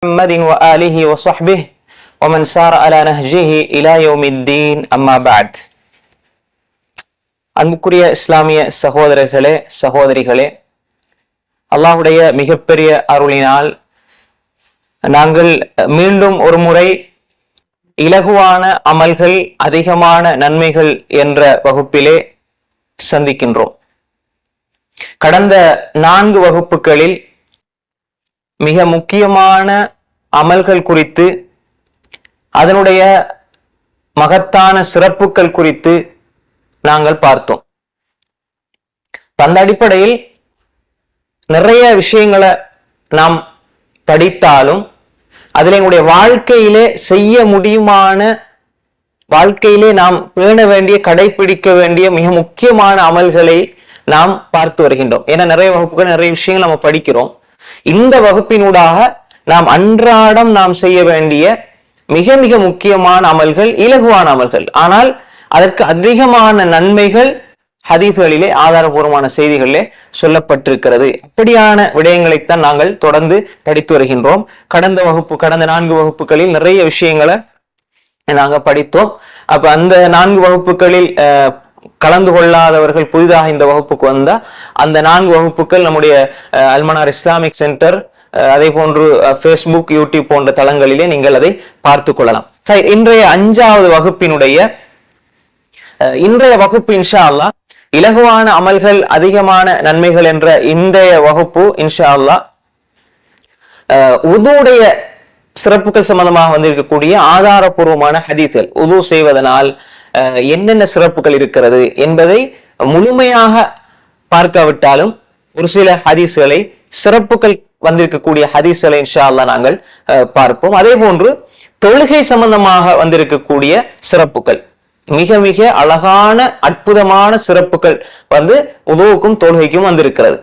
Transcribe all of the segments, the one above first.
محمد وآله وصحبه ومن سار على نهجه إلى يوم الدين أما بعد. அன்புக்குரிய இஸ்லாமிய சகோதரர்களே சகோதரிகளே, அல்லாஹ்வுடைய மிகப்பெரிய அருளினால் நாங்கள் மீண்டும் ஒரு முறை இலகுவான அமல்கள் அதிகமான நன்மைகள் என்ற வகுப்பிலே சந்திக்கின்றோம். கடந்த 4 வகுப்புகளில் மிக முக்கியமான அமல்கள் குறித்து, அதனுடைய மகத்தான சிறப்புகள் குறித்து நாங்கள் பார்த்தோம். அந்த அடிப்படையில் நிறைய விஷயங்களை நாம் படித்தாலும் அதில் எங்களுடைய வாழ்க்கையிலே செய்ய முடியுமான, வாழ்க்கையிலே நாம் பேண வேண்டிய, கடைபிடிக்க வேண்டிய மிக முக்கியமான அமல்களை நாம் பார்த்து வருகின்றோம். ஏன்னா நிறைய வகுப்புகள், நிறைய விஷயங்கள் நம்ம படிக்கிறோம். இந்த வகுப்பினூடாக நாம் அன்றாடம் நாம் செய்ய வேண்டிய மிக மிக முக்கியமான அமல்கள், இலகுவான அமல்கள், ஆனால் அதற்கு அதிகமான நன்மைகள் ஹதீஸ்களிலே, ஆதாரபூர்வமான செய்திகளிலே சொல்லப்பட்டிருக்கிறது. அப்படியான விடயங்களைத்தான் நாங்கள் தொடர்ந்து படித்து வருகின்றோம். கடந்த 4 வகுப்புகளில் நிறைய விஷயங்களை நாங்கள் படித்தோம். அப்ப அந்த 4 வகுப்புகளில் கலந்து கொள்ளாதவர்கள் புதிதாக இந்த வகுப்புக்கு வந்தா, அந்த 4 வகுப்புகள் நம்முடைய அல்மனார் இஸ்லாமிக் சென்டர், அதே போன்று ஃபேஸ்புக், யூடியூப் போன்ற தளங்களிலே நீங்கள் அதை பார்த்து கொள்ளலாம். சரி, இன்றைய 5வது வகுப்பினுடைய இன்றைய வகுப்பு இன்ஷா அல்லாஹ் இலகுவான அமல்கள் அதிகமான நன்மைகள் என்ற இன்றைய வகுப்பு இன்ஷா அல்லாஹ் உதுவுடைய சிறப்புகள் சம்பந்தமாக வந்திருக்கக்கூடிய ஆதாரபூர்வமான ஹதீஸ்கள், உது செய்வதனால் என்னென்ன சிறப்புகள் இருக்கிறது என்பதை முழுமையாக பார்க்காவிட்டாலும் ஒரு சில ஹதீஸ்களை, சிறப்புகள் வந்திருக்கக்கூடிய ஹதீஸ்களை இன்ஷா அல்லாஹ் நாங்கள் பார்ப்போம். அதே போன்று தொழுகை சம்பந்தமாக வந்திருக்கக்கூடிய சிறப்புகள், மிக மிக அழகான அற்புதமான சிறப்புகள் உதுவுக்கும் தொழுகைக்கும் வந்திருக்கிறது.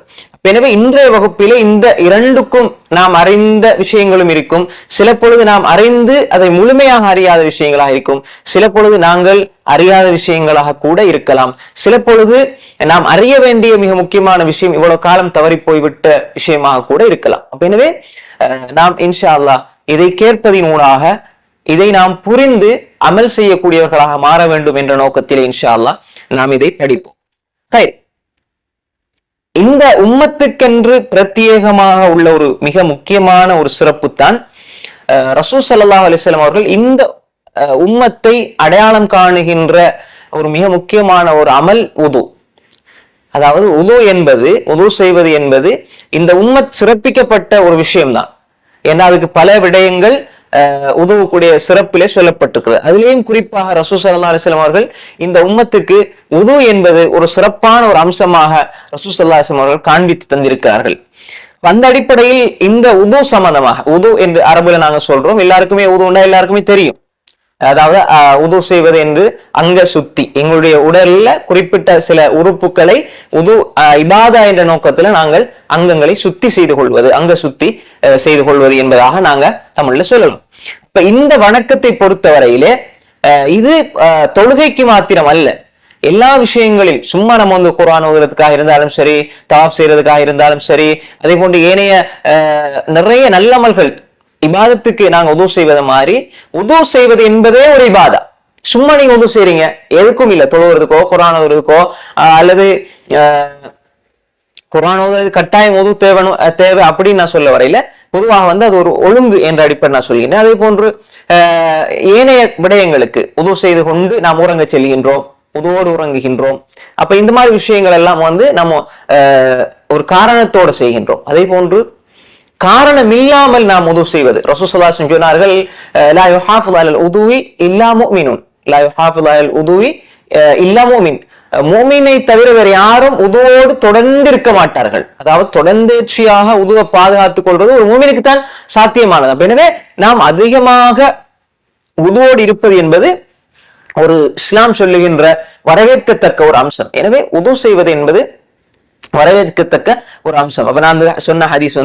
எனவே இன்றைய வகுப்பிலே இந்த இரண்டுக்கும் நாம் அறிந்த விஷயங்களும் இருக்கும். சில பொழுது நாம் அறிந்து அதை முழுமையாக அறியாத விஷயங்களாக இருக்கும். சில பொழுது நாங்கள் அறியாத விஷயங்களாக கூட இருக்கலாம். சில பொழுது நாம் அறிய வேண்டிய மிக முக்கியமான விஷயம், இவ்வளவு காலம் தவறி போய்விட்ட விஷயமாக கூட இருக்கலாம். எனவே நாம் இன்ஷா அல்லாஹ் இதை கேட்பதினூடாக இதை நாம் புரிந்து அமல் செய்யக்கூடியவர்களாக மாற வேண்டும் என்ற நோக்கத்திலே இன்ஷா அல்லாஹ் நாம் இதை படிப்போம். இந்த உம்மத்துக்கென்று பிரத்யேகமாக உள்ள ஒரு மிக முக்கியமான ஒரு சிறப்பு தான் ரசூல் ஸல்லல்லாஹு அலைஹி வஸல்லம் அவர்கள் இந்த உம்மத்தை அடையாளம் காணுகின்ற ஒரு மிக முக்கியமான ஒரு அமல் உது. அதாவது உது செய்வது என்பது இந்த உம்மத் சிறப்பிக்கப்பட்ட ஒரு விஷயம்தான். ஏன்னா அதுக்கு பல விடயங்கள் உதவக்கூடிய சிறப்பிலே சொல்லப்பட்டிருக்கிறது. அதிலேயும் குறிப்பாக ரசூல் ஸல்லல்லாஹு அலைஹி வஸல்லம் அவர்கள் இந்த உம்மத்துக்கு உது என்பது ஒரு சிறப்பான ஒரு அம்சமாக ரசூல் ஸல்லல்லாஹு அலைஹி வஸல்லம் அவர்கள் காண்பித்து தந்திருக்கிறார்கள். அந்த அடிப்படையில் இந்த உது சம்பந்தமாக, உது என்று அரபுல நாங்க சொல்றோம், எல்லாருக்குமே உதுன்னா எல்லாருக்குமே தெரியும். அதாவது உது செய்வது என்று அங்க சுத்தி, எங்களுடைய உடல்ல குறிப்பிட்ட சில உறுப்புகளை உது இபாதா என்ற நோக்கத்துல நாங்கள் அங்கங்களை சுத்தி செய்து கொள்வது, அங்க சுத்தி செய்து கொள்வது என்பதாக நாங்க தமிழ்ல சொல்லலாம். இப்ப இந்த வணக்கத்தை பொறுத்தவரையிலே இது தொழுகைக்கு மாத்திரம் அல்ல, எல்லா விஷயங்களில், சும்மா நம்ம குர்ஆன் ஓதுறதுக்காக இருந்தாலும் சரி, தவாஃப் செய்யறதுக்காக இருந்தாலும் சரி, அதே போன்று ஏனைய நிறைய நல்லமல்கள், இபாதத்துக்கு நாங்க உது செய்வதை மாதிரி உது செய்வது என்பதே ஒரு இபாதா. சும்மா நீங்க உது செய்றீங்க, எதுக்கும் இல்ல, தொழுவதுக்கோ குர்ஆன் ஓதுறதுக்கோ அல்லது குர்ஆன் ஓதுறது கட்டாயம் உது தேவை அப்படின்னு நான் சொல்ல வரையில, பொதுவாக அது ஒரு ஒழுங்கு என்ற அடிப்படை நான் சொல்கிறேன். அதே போன்று ஏனைய விடயங்களுக்கு உது செய்து கொண்டு நாம் உறங்க செல்கின்றோம், உதுவோடு உறங்குகின்றோம். அப்ப இந்த மாதிரி விஷயங்கள் எல்லாம் நம்ம ஒரு காரணத்தோடு செய்கின்றோம். அதே போன்று காரணம் இல்லாமல் நாம் உது செய்வது, ரசூல் ஸல்லல்லாஹு அலைஹி வஸல்லம் சொன்னார்கள், லா யுஹாஃபிது அலல் உதுவி இல்லா முஃமினுன், லா யுஹாஃபிது அலல் உதுவி இல்லா முஃமின், முஃமினை தவிர வேறு யாரும் உதுவோடு தொடர்ந்து இருக்க மாட்டார்கள். அதாவது தொடர்ந்தேர்ச்சியாக உதுவை பாதுகாத்துக் கொள்வது ஒரு முஃமினுக்கு தான் சாத்தியமானது. எனவே நாம் அதிகமாக உதுவோடு இருப்பது என்பது ஒரு இஸ்லாம் சொல்லுகின்ற வரவேற்கத்தக்க ஒரு அம்சம். எனவே உது செய்வது என்பது வரவேற்கத்தக்க ஒரு அம்சம். அப்ப நான் சொன்ன ஹதீஸ்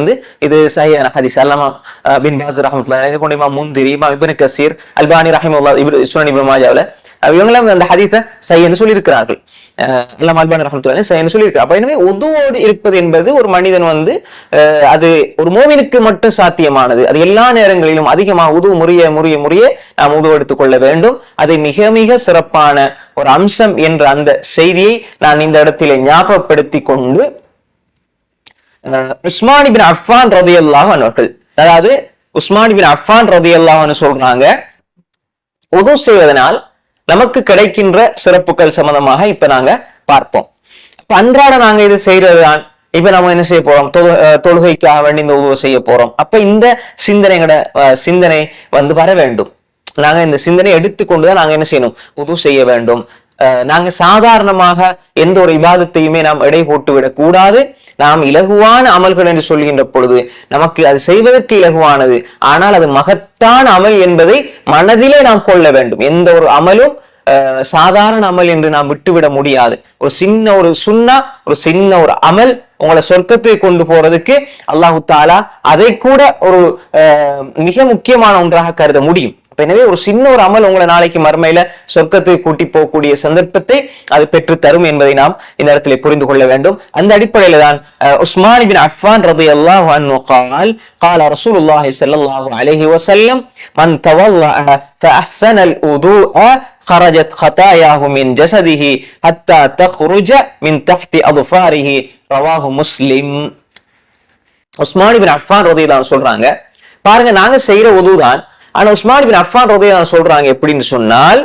இது சஹீஹான ஹதீஸ். அல்லாமா பின் பாஸ் ரஹ்மத்துல்லாஹி அலைஹி, இமாம் முந்திரி, இமாம் இப்னு கஸீர், அல்பானி ரஹிமஹுல்லாஹ் சுனன் இப்னு மாஜாவுல இவங்களாம் அந்த ஹதீஸை சைன்னு சொல்லியிருக்கிறார்கள். அல்லாஹ் அல்பானி ரஹ்மத்துல்லாஹி சைன்னு சொல்லியிருக்கிறார். அப்ப எனவே உதுவோடு இருப்பது என்பது ஒரு மனிதன் அது ஒரு மோமினுக்கு மட்டும் சாத்தியமானது. அது எல்லா நேரங்களிலும் அதிகமாக உது முறிய நாம் உது எடுத்துக் கொள்ள வேண்டும். அதை மிக மிக சிறப்பான ஒரு அம்சம் என்ற அந்த செய்தியை நான் இந்த இடத்திலே ஞாபகப்படுத்தி கொண்டு உஸ்மான் இப்னு அஃபான் ரலியல்லாஹு அன்ஹு அவர்கள், அதாவது உஸ்மான் இப்னு அஃபான் ரலியல்லாஹு அன்ஹு சொல்றாங்க, உது செய்வதனால் நமக்கு கிடைக்கின்ற சிறப்புகள் சம்பந்தமாக இப்ப நாங்க பார்ப்போம். இப்ப அன்றாட நாங்க இது செய்யறதுதான். இப்ப நம்ம என்ன செய்ய போறோம்? தொழுகைக்காக வேண்டி இந்த உதவு செய்ய போறோம். அப்ப இந்த சிந்தனை வர வேண்டும். நாங்க இந்த சிந்தனை எடுத்துக்கொண்டுதான் நாங்க என்ன செய்யணும்? உது செய்ய வேண்டும். நாங்க சாதாரணமாக எந்த ஒரு இபாதத்தையுமே நாம் எடை போட்டு விடக் கூடாது. நாம் இலகுவான அமல்கள் என்று சொல்கின்ற பொழுது நமக்கு அது செய்வதற்கு இலகுவானது, ஆனால் அது மகத்தான அமல் என்பதை மனதிலே நாம் கொள்ள வேண்டும். எந்த ஒரு அமலும் சாதாரண அமல் என்று நாம் விட்டுவிட முடியாது. ஒரு சின்ன ஒரு அமல் உங்களை சொர்க்கத்தை கொண்டு போறதுக்கு அல்லாஹு தாலா அதை கூட ஒரு மிக முக்கியமான ஒன்றாக கருத முடியும். எனவே ஒரு சின்ன ஒரு அமல் உங்களை நாளைக்கு மறுமையில சொர்க்கத்தை கூட்டி போகக்கூடிய சந்தர்ப்பத்தை அது பெற்று தரும் என்பதை நாம் இந்த இடத்திலே புரிந்து கொள்ள வேண்டும். அந்த அடிப்படையில தான் உஸ்மான் இப்னு அஃபான் ரலியல்லாஹு அன்ஹு قال قال رسول الله صلى الله عليه وسلم من تولى فأحسن الوضوء خرجت خطاياه من جسده حتى تخرج من تحت أظفاره رواه مسلم. உஸ்மான் இப்னு அஃபான் ரலியல்லாஹு அன்ஹு சொல்றாங்க, பாருங்க நாங்க செய்யற உதுதான். ஆனா உஸ்மான் இப்னு அஃபான் ரலியல்லாஹு அன்ஹு சொல்றாங்க எப்படின்னு சொன்னால்,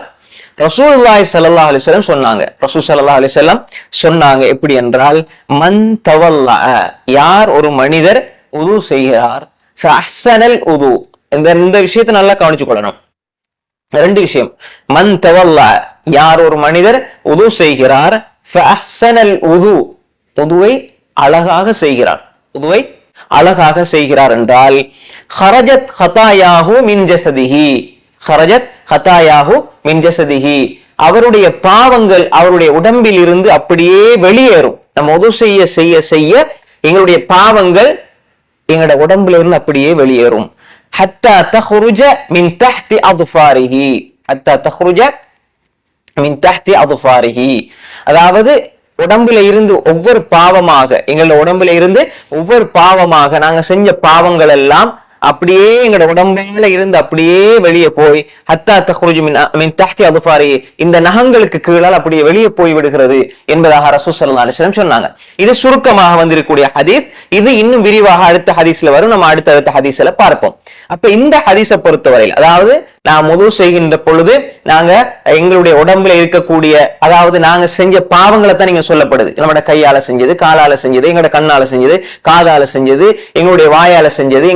ரசூலுல்லாஹி ஸல்லல்லாஹு அலைஹி வஸல்லம் சொன்னாங்க. ரசூல் ஸல்லல்லாஹு அலைஹி வஸல்லம் சொன்னாங்க எப்படி என்றால், மன் தவல்லா, யார் ஒரு மனிதர் உது செய்கிறார், ஃபஅஹ்ஸனல் உது. இந்த விஷயத்தை நல்லா கவனிச்சு கொள்ளணும். ரெண்டு விஷயம். மன் தவல்லா, யார் ஒரு மனிதர் உது செய்கிறார், ஃபஅஹ்ஸனல் உது, உதுவை அழகாக செய்கிறார், உதுவை அழகாக செய்கிறார் என்றால், ஹரஜத் ஹதாயாஹு மின் ஜஸதிஹி, ஹரஜத் ஹதாயாஹு மின் ஜஸதிஹி, அவருடைய பாவங்கள் அவருடைய உடம்பில் இருந்து அப்படியே வெளியேறும். நம்ம உது செய்ய செய்ய செய்ய எங்களுடைய பாவங்கள் எங்களோட உடம்புல இருந்து அப்படியே வெளியேறும். ஹத்தா தஹ்ருஜ மின் தஹ்தி அத்ஃபாரிஹி, ஹத்தா தஹ்ருஜ மின் தஹ்தி அத்ஃபாரிஹி, அதாவது உடம்புல இருந்து ஒவ்வொரு பாவமாக, எங்களோட உடம்புல இருந்து ஒவ்வொரு பாவமாக நாங்க செஞ்ச பாவங்கள் எல்லாம் அப்படியே எங்களோட உடம்புல இருந்து அப்படியே வெளியே போய் ஹத்தா தஹ்ருஜு மின் தஹ்தி அத்ஃபாரி, இந்த நகங்களுக்கு கீழால் அப்படியே வெளியே போய் விடுகிறது என்பதாக ரசூல் ஸல்லல்லாஹு அலைஹி வஸல்லம் சொன்னாங்க. இது சுருக்கமாக வந்திருக்கக்கூடிய ஹதீஸ். இது இன்னும் விரிவாக அடுத்த ஹதீஸ்ல வரும். நம்ம அடுத்த ஹதீஸ்ல பார்ப்போம். அப்ப இந்த ஹதீஸை பொறுத்தவரையில், அதாவது நாம் உது செய்கின்ற பொழுது நாங்க எங்களுடைய உடம்புல இருக்கக்கூடிய, அதாவது நாங்க செஞ்ச பாவங்களை தான் நீங்க சொல்லப்படுது. நம்மளோட கையால செஞ்சது, காலால செஞ்சது, எங்களோட கண்ணால செஞ்சது, காதால செஞ்சது, எங்களுடைய வாயால செஞ்சது,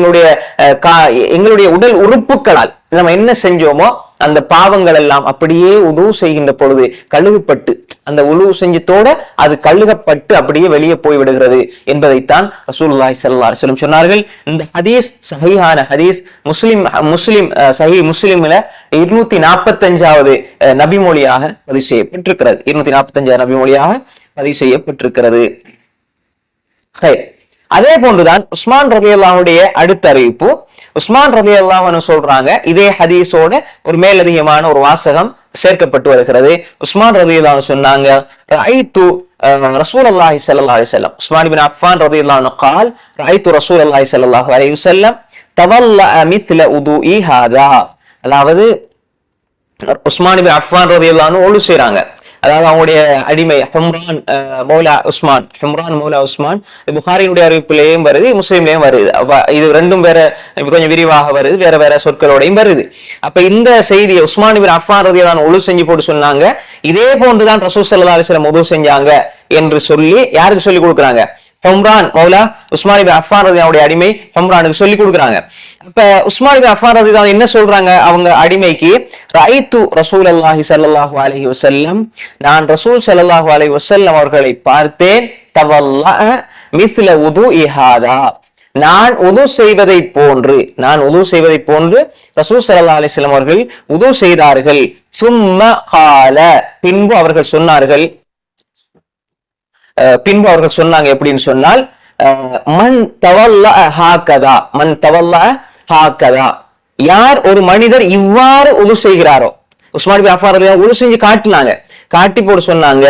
எங்களுடைய உடல் உறுப்புகளால் நம்ம என்ன செஞ்சோமோ அந்த பாவங்கள் எல்லாம் அப்படியே உது செய்கின்ற பொழுது கழுகுப்பட்டு, அந்த உது செஞ்சத்தோட அது கழுகப்பட்டு அப்படியே வெளியே போய் விடுகிறது என்பதைத்தான் ரசூலுல்லாஹி ஸல்லல்லாஹு அலைஹி வஸல்லம் சொன்னார்கள். இந்த ஹதீஸ் சஹீஹான ஹதீஸ். முஸ்லிம் சஹீஹ் முஸ்லிம்ல 245வது நபிமொழியாக பதிவு செய்யப்பட்டிருக்கிறது. 245வது நபிமொழியாக பதிவு செய்யப்பட்டிருக்கிறது. அதே போன்றுதான் உஸ்மான் ரலியல்லாஹுடைய அடுத்த அறிவிப்பு. உஸ்மான் ரலியல்லாஹு அன்ஹு சொல்றாங்க, இதே ஹதீஸோட ஒரு மேலதிகமான ஒரு வாசகம் சேர்க்கப்பட்டு வருகிறது. உஸ்மான் ரலியல்லாஹு அன்ஹு சொன்னாங்க, ரஅய்து ரசூலுல்லாஹி ஸல்லல்லாஹு அலைஹி வஸல்லம், உஸ்மான் இப்னு அஃபான் ரலியல்லாஹு அன்ஹு قال ரஅய்து ரசூலுல்லாஹி ஸல்லல்லாஹு அலைஹி வஸல்லம் தவல்லா மித்ல உதுஇ ஹாதா, அதாவது உஸ்மான் இப்னு அஃபான் ரலியல்லாஹு அன்ஹு ஒளு செய்றாங்க. அதாவது அவங்களுடைய அடிமை ஹும்ரான் மௌலா உஸ்மான் புகாரினுடைய அறிவிப்பிலேயும் வருது, முஸ்லீம்லயும் வருது. இது ரெண்டும் வேற கொஞ்சம் விரிவாக வருது, வேற வேற சொற்களோடையும் வருது. அப்ப இந்த செய்தியை உஸ்மான் இப்னு அஃபான் ரலியல்லாஹு அன்ஹு ஒளு செஞ்சு போட்டு சொன்னாங்க, இதே போன்றுதான் ரசூல் ஸல்லல்லாஹு அலைஹி வஸல்லம் உது செஞ்சாங்க என்று சொல்லி யாருக்கு சொல்லி கொடுக்குறாங்க? ஹும்ரான் மௌலா உஸ்மான் இப்னு அஃபான் ரலியல்லாஹுடைய அடிமை ஹும்ரானுக்கு சொல்லி கொடுக்குறாங்க. அப்ப உஸ்மான் இப்னு அஃபான் ரலியல்லாஹு என்ன சொல்றாங்க அவங்க அடிமைக்கு? ரஅய்து ரசூலுல்லாஹி ஸல்லல்லாஹு அலைஹி வஸல்லம், நான் ரசூல் ஸல்லல்லாஹு அலைஹி வஸல்லம் அவர்களை பார்த்தேன், தவல்லா மிஸ்ல உதுஇ ஹாதா, நான் உது செய்வதை போன்று ரசூல் ஸல்லல்லாஹு அலைஹி வஸல்லம் அவர்கள் உது செய்தார்கள். சும்ம கால, பின்பு அவர்கள் சொன்னாங்க எப்படின்னு சொன்னால், மன் தவல்லா ஹாகதா, யார் ஒரு மனிதர் இவ்வாறு உது செய்கிறாரோ, உஸ்மான் பின் அஃபான் ரலியல்லாஹு உது செஞ்சு காட்டினாங்க. காட்டி போட்டு சொன்னாங்க,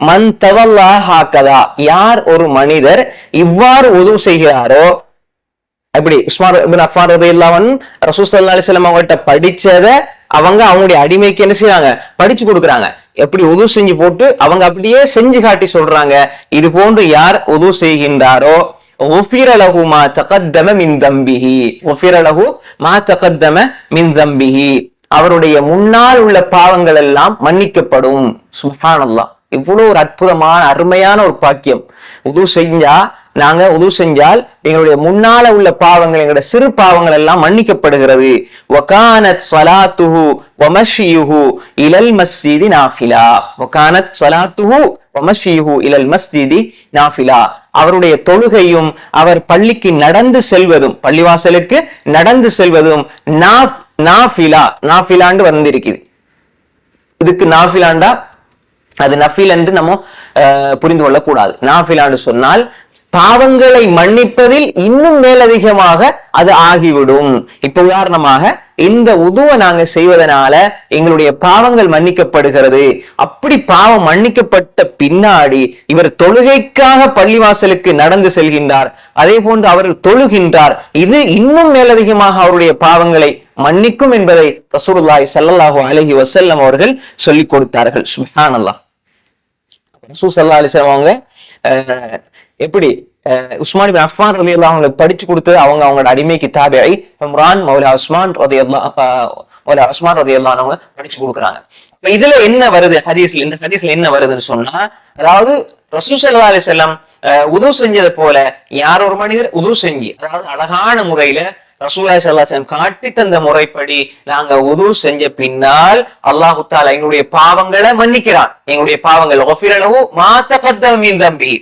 மன் தவல்லா ஹாக்கதா, யார் ஒரு மனிதர் இவ்வாறு உது செய்கிறாரோ, அப்படி உஸ்மான் பின் அஃபான் ரலியல்லாஹு அன்ஹு ரசூல் ஸல்லல்லாஹு அலைஹி வஸல்லம் அவங்கள்ட்ட படிச்சத அவங்க அவங்களுடைய அடிமைக்கு என்ன செய்றாங்க, படிச்சு கொடுக்குறாங்க. எப்படி உது செஞ்சு போட்டு அவங்க அப்படியே செஞ்சு காட்டி சொல்றாங்க, இது போன்று யார் உது செய்கின்றாரோ غفر له ما تقدم من ذنبه غفر له ما تقدم من ذنبه, அவருடைய முன்னால் உள்ள பாவங்கள் எல்லாம் மன்னிக்கப்படும். சுப்ஹானல்லாஹ், இவ்வளவு ஒரு அற்புதமான அருமையான ஒரு பாக்கியம். நாங்க உது செஞ்சால் எங்களுடைய முன்னால உள்ள பாவங்கள், எங்களுடைய சிறு பாவங்கள் எல்லாம் மன்னிக்கப்படுகிறது. வகானத் ஸலாத்துஹு வமஷ்யுஹு இலல் மஸ்ஜிதி நாஃபிலா வகானத் ஸலாத்துஹு வமஷ்யுஹு இலல் மஸ்ஜிதி நாஃபிலா, அவருடைய தொழுகையும் அவர் பள்ளிக்கு நடந்து செல்வதும், பள்ளிவாசலுக்கு நடந்து செல்வதும் நாஃபிலா, நாஃபிலாண்டு வந்திருக்குது. இதுக்கு நாஃபிலாண்டா அது நஃபில் என்று நம்ம புரிந்து கொள்ளக்கூடாது. நாஃபிலாண்டு சொன்னால் பாவங்களை மன்னிப்பதில் இன்னும் மேலதிகமாக அது ஆகிவிடும். இப்ப உதாரணமாக இந்த உதுவை நாங்க செய்வதனால எங்களுடைய பாவங்கள் மன்னிக்கப்படுகிறது. அப்படி பாவம் மன்னிக்கப்பட்ட பின்னாடி இவர் தொழுகைக்காக பள்ளிவாசலுக்கு நடந்து செல்கின்றார், அதே போன்று அவர் தொழுகின்றார், இது இன்னும் மேலதிகமாக அவருடைய பாவங்களை மன்னிக்கும் என்பதை ரசூலுல்லாஹி ஸல்லல்லாஹு அலைஹி வஸல்லம் அவர்கள் சொல்லிக் கொடுத்தார்கள். சுப்ஹானல்லாஹ். ரசூல் ஸல்லல்லாஹு அலைஹி வஸல்லம் அவங்க எப்படி உஸ்மான் இப்னு அஃபான் ரலியல்லாஹு அன்ஹு படிச்சு கொடுத்தது, அவங்களோட அடிமைக்கு தாபிஈ உம்ரான் மௌலா உஸ்மான் ரலியல்லாஹு அன்ஹு படிச்சு கொடுக்குறாங்க. இதுல என்ன வருது ஹதீஸ்ல, இந்த ஹதீஸ்ல என்ன வருதுன்னு சொன்னா, அதாவது ரசூல் ஸல்லல்லாஹு அலைஹி வஸல்லம் உது செஞ்சது போல யார் ஒரு மனிதர் உது செஞ்சு, அதாவது அழகான முறையில ரசூலுல்லாஹி ஸல்லல்லாஹு அலைஹி வஸல்லம் காட்டி தந்த முறைப்படி நாங்க உது செஞ்ச பின்னால் அல்லாஹ் தஆலா எங்களுடைய பாவங்களை மன்னிக்கிறான். எங்களுடைய பாவங்கள் குஃபிர லஹு மா தகத்தம மின் தம்பி.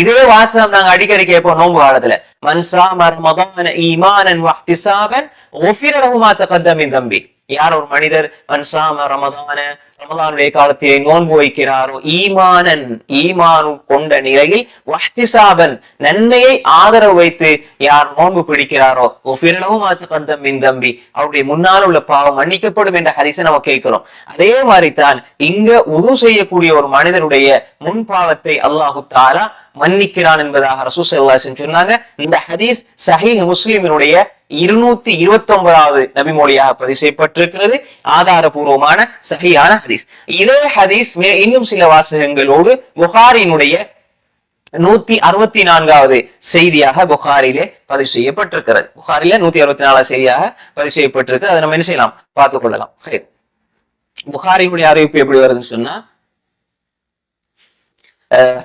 இதே வாசகம் நாங்க அடிக்கடி கேட்போம் நோன்பு காலத்துல, மன் ஸாம ரமதான ஈமானன் வஹ்திஸாபன் குஃபிர லஹு மா தகத்தம மின் தம்பி. யார் ஒரு மனிதர் மன் ஸாம ரமதான, ரமதானுடைய காலத்தை நோன்பு வைக்கிறாரோ, ஈமானன் ஈமானு கொண்ட நிலையில், வஹ்திஸாபன் நன்மையை ஆதரவு வைத்து யார் நோன்பு பிடிக்கிறாரோ, குஃபிர லஹு மா தகத்தம மின் தம்பி, அவருடைய முன்னால் உள்ள பாவம் மன்னிக்கப்படும் என்ற ஹதீஸை நம்ம கேட்கிறோம். அதே மாதிரி தான் இங்க உது செய்யக்கூடிய ஒரு மனிதனுடைய முன் பாவத்தை அல்லாஹு தஆலா மன்னிக்கிறான் என்பதாக ரசூல் ஸல்லல்லாஹு அலைஹி வஸல்லம் சொன்னாங்க. இந்த ஹதீஸ் சஹீஹ் முஸ்லிமினுடைய 229வது நபிமொழியாக பதிவு செய்யப்பட்டிருக்கிறது. ஆதாரபூர்வமான சஹீஹான ஹதீஸ். இதே ஹதீஸ் இன்னும் சில வாசகங்களோடு புகாரியினுடைய 164வது செய்தியாக புகாரிலே பதிவு செய்யப்பட்டிருக்கிறது. புகாரில 164வது செய்தியாக பதிவு செய்யப்பட்டிருக்கு. அதை நம்ம என்ன செய்யலாம், பார்த்துக் கொள்ளலாம். புகாரியினுடைய அறிவிப்பு எப்படி வருதுன்னு சொன்னா,